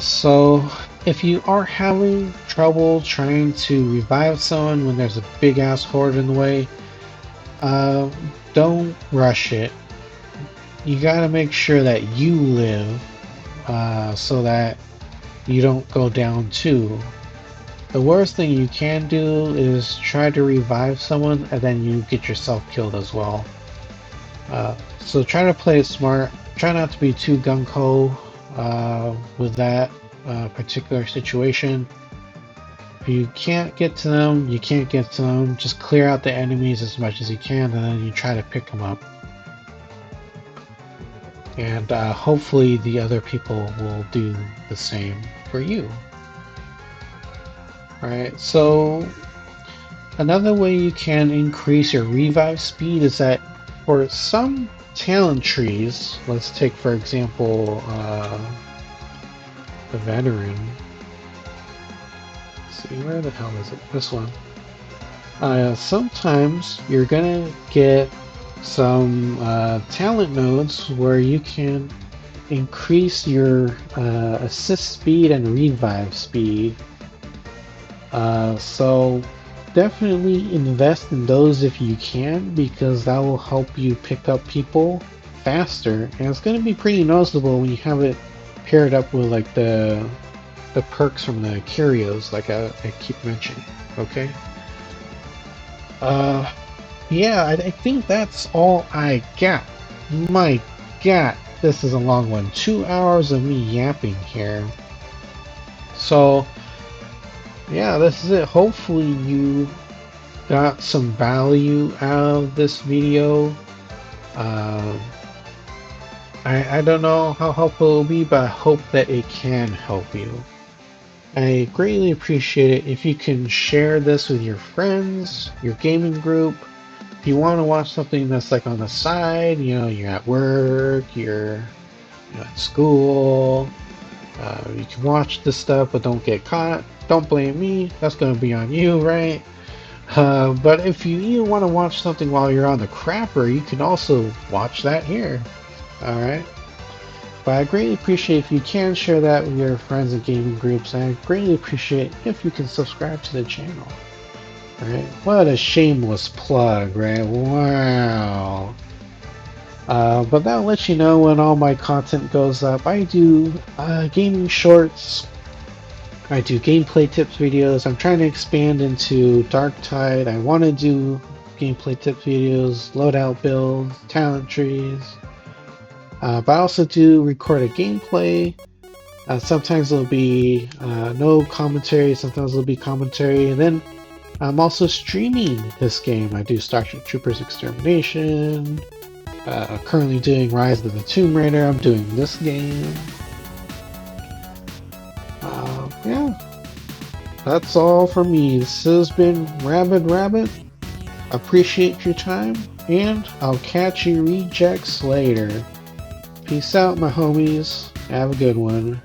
So if you are having trouble trying to revive someone when there's a big ass horde in the way, don't rush it. You gotta make sure that you live so that you don't go down too. The worst thing you can do is try to revive someone and then you get yourself killed as well. So try to play it smart. Try not to be too gung-ho with that particular situation. If you can't get to them, you can't get to them. Just clear out the enemies as much as you can and then you try to pick them up. And hopefully the other people will do the same for you. Alright, so another way you can increase your revive speed is that for some talent trees, let's take for example the veteran. Let's see, where the hell is it? This one. Sometimes you're gonna get some talent nodes where you can increase your assist speed and revive speed. So definitely invest in those if you can, because that will help you pick up people faster, and it's going to be pretty noticeable when you have it paired up with like the perks from the curios, like I keep mentioning. Okay. Yeah, I think that's all I got. My God, this is a long one. 2 hours of me yapping here. So yeah, this is it. Hopefully you got some value out of this video. I don't know how helpful it will be, but I hope that it can help you. I greatly appreciate it if you can share this with your friends, your gaming group. If you want to watch something that's like on the side, you know, you're at work, you're at school, you can watch this stuff but don't get caught. Don't blame me, that's going to be on you, right? But if you even want to watch something while you're on the crapper, you can also watch that here. Alright? But I greatly appreciate if you can share that with your friends and gaming groups, and I greatly appreciate if you can subscribe to the channel. Alright? What a shameless plug, right? Wow! But that'll let you know when all my content goes up. I do gaming shorts, I do gameplay tips videos. I'm trying to expand into Darktide. I want to do gameplay tips videos, loadout builds, talent trees. But I also do record a gameplay. Sometimes it'll be no commentary, sometimes it'll be commentary. And then I'm also streaming this game. I do Starship Troopers Extermination. Currently doing Rise of the Tomb Raider. I'm doing this game. Yeah, that's all for me. This has been Rabid. Appreciate your time, and I'll catch you rejects later. Peace out, my homies. Have a good one.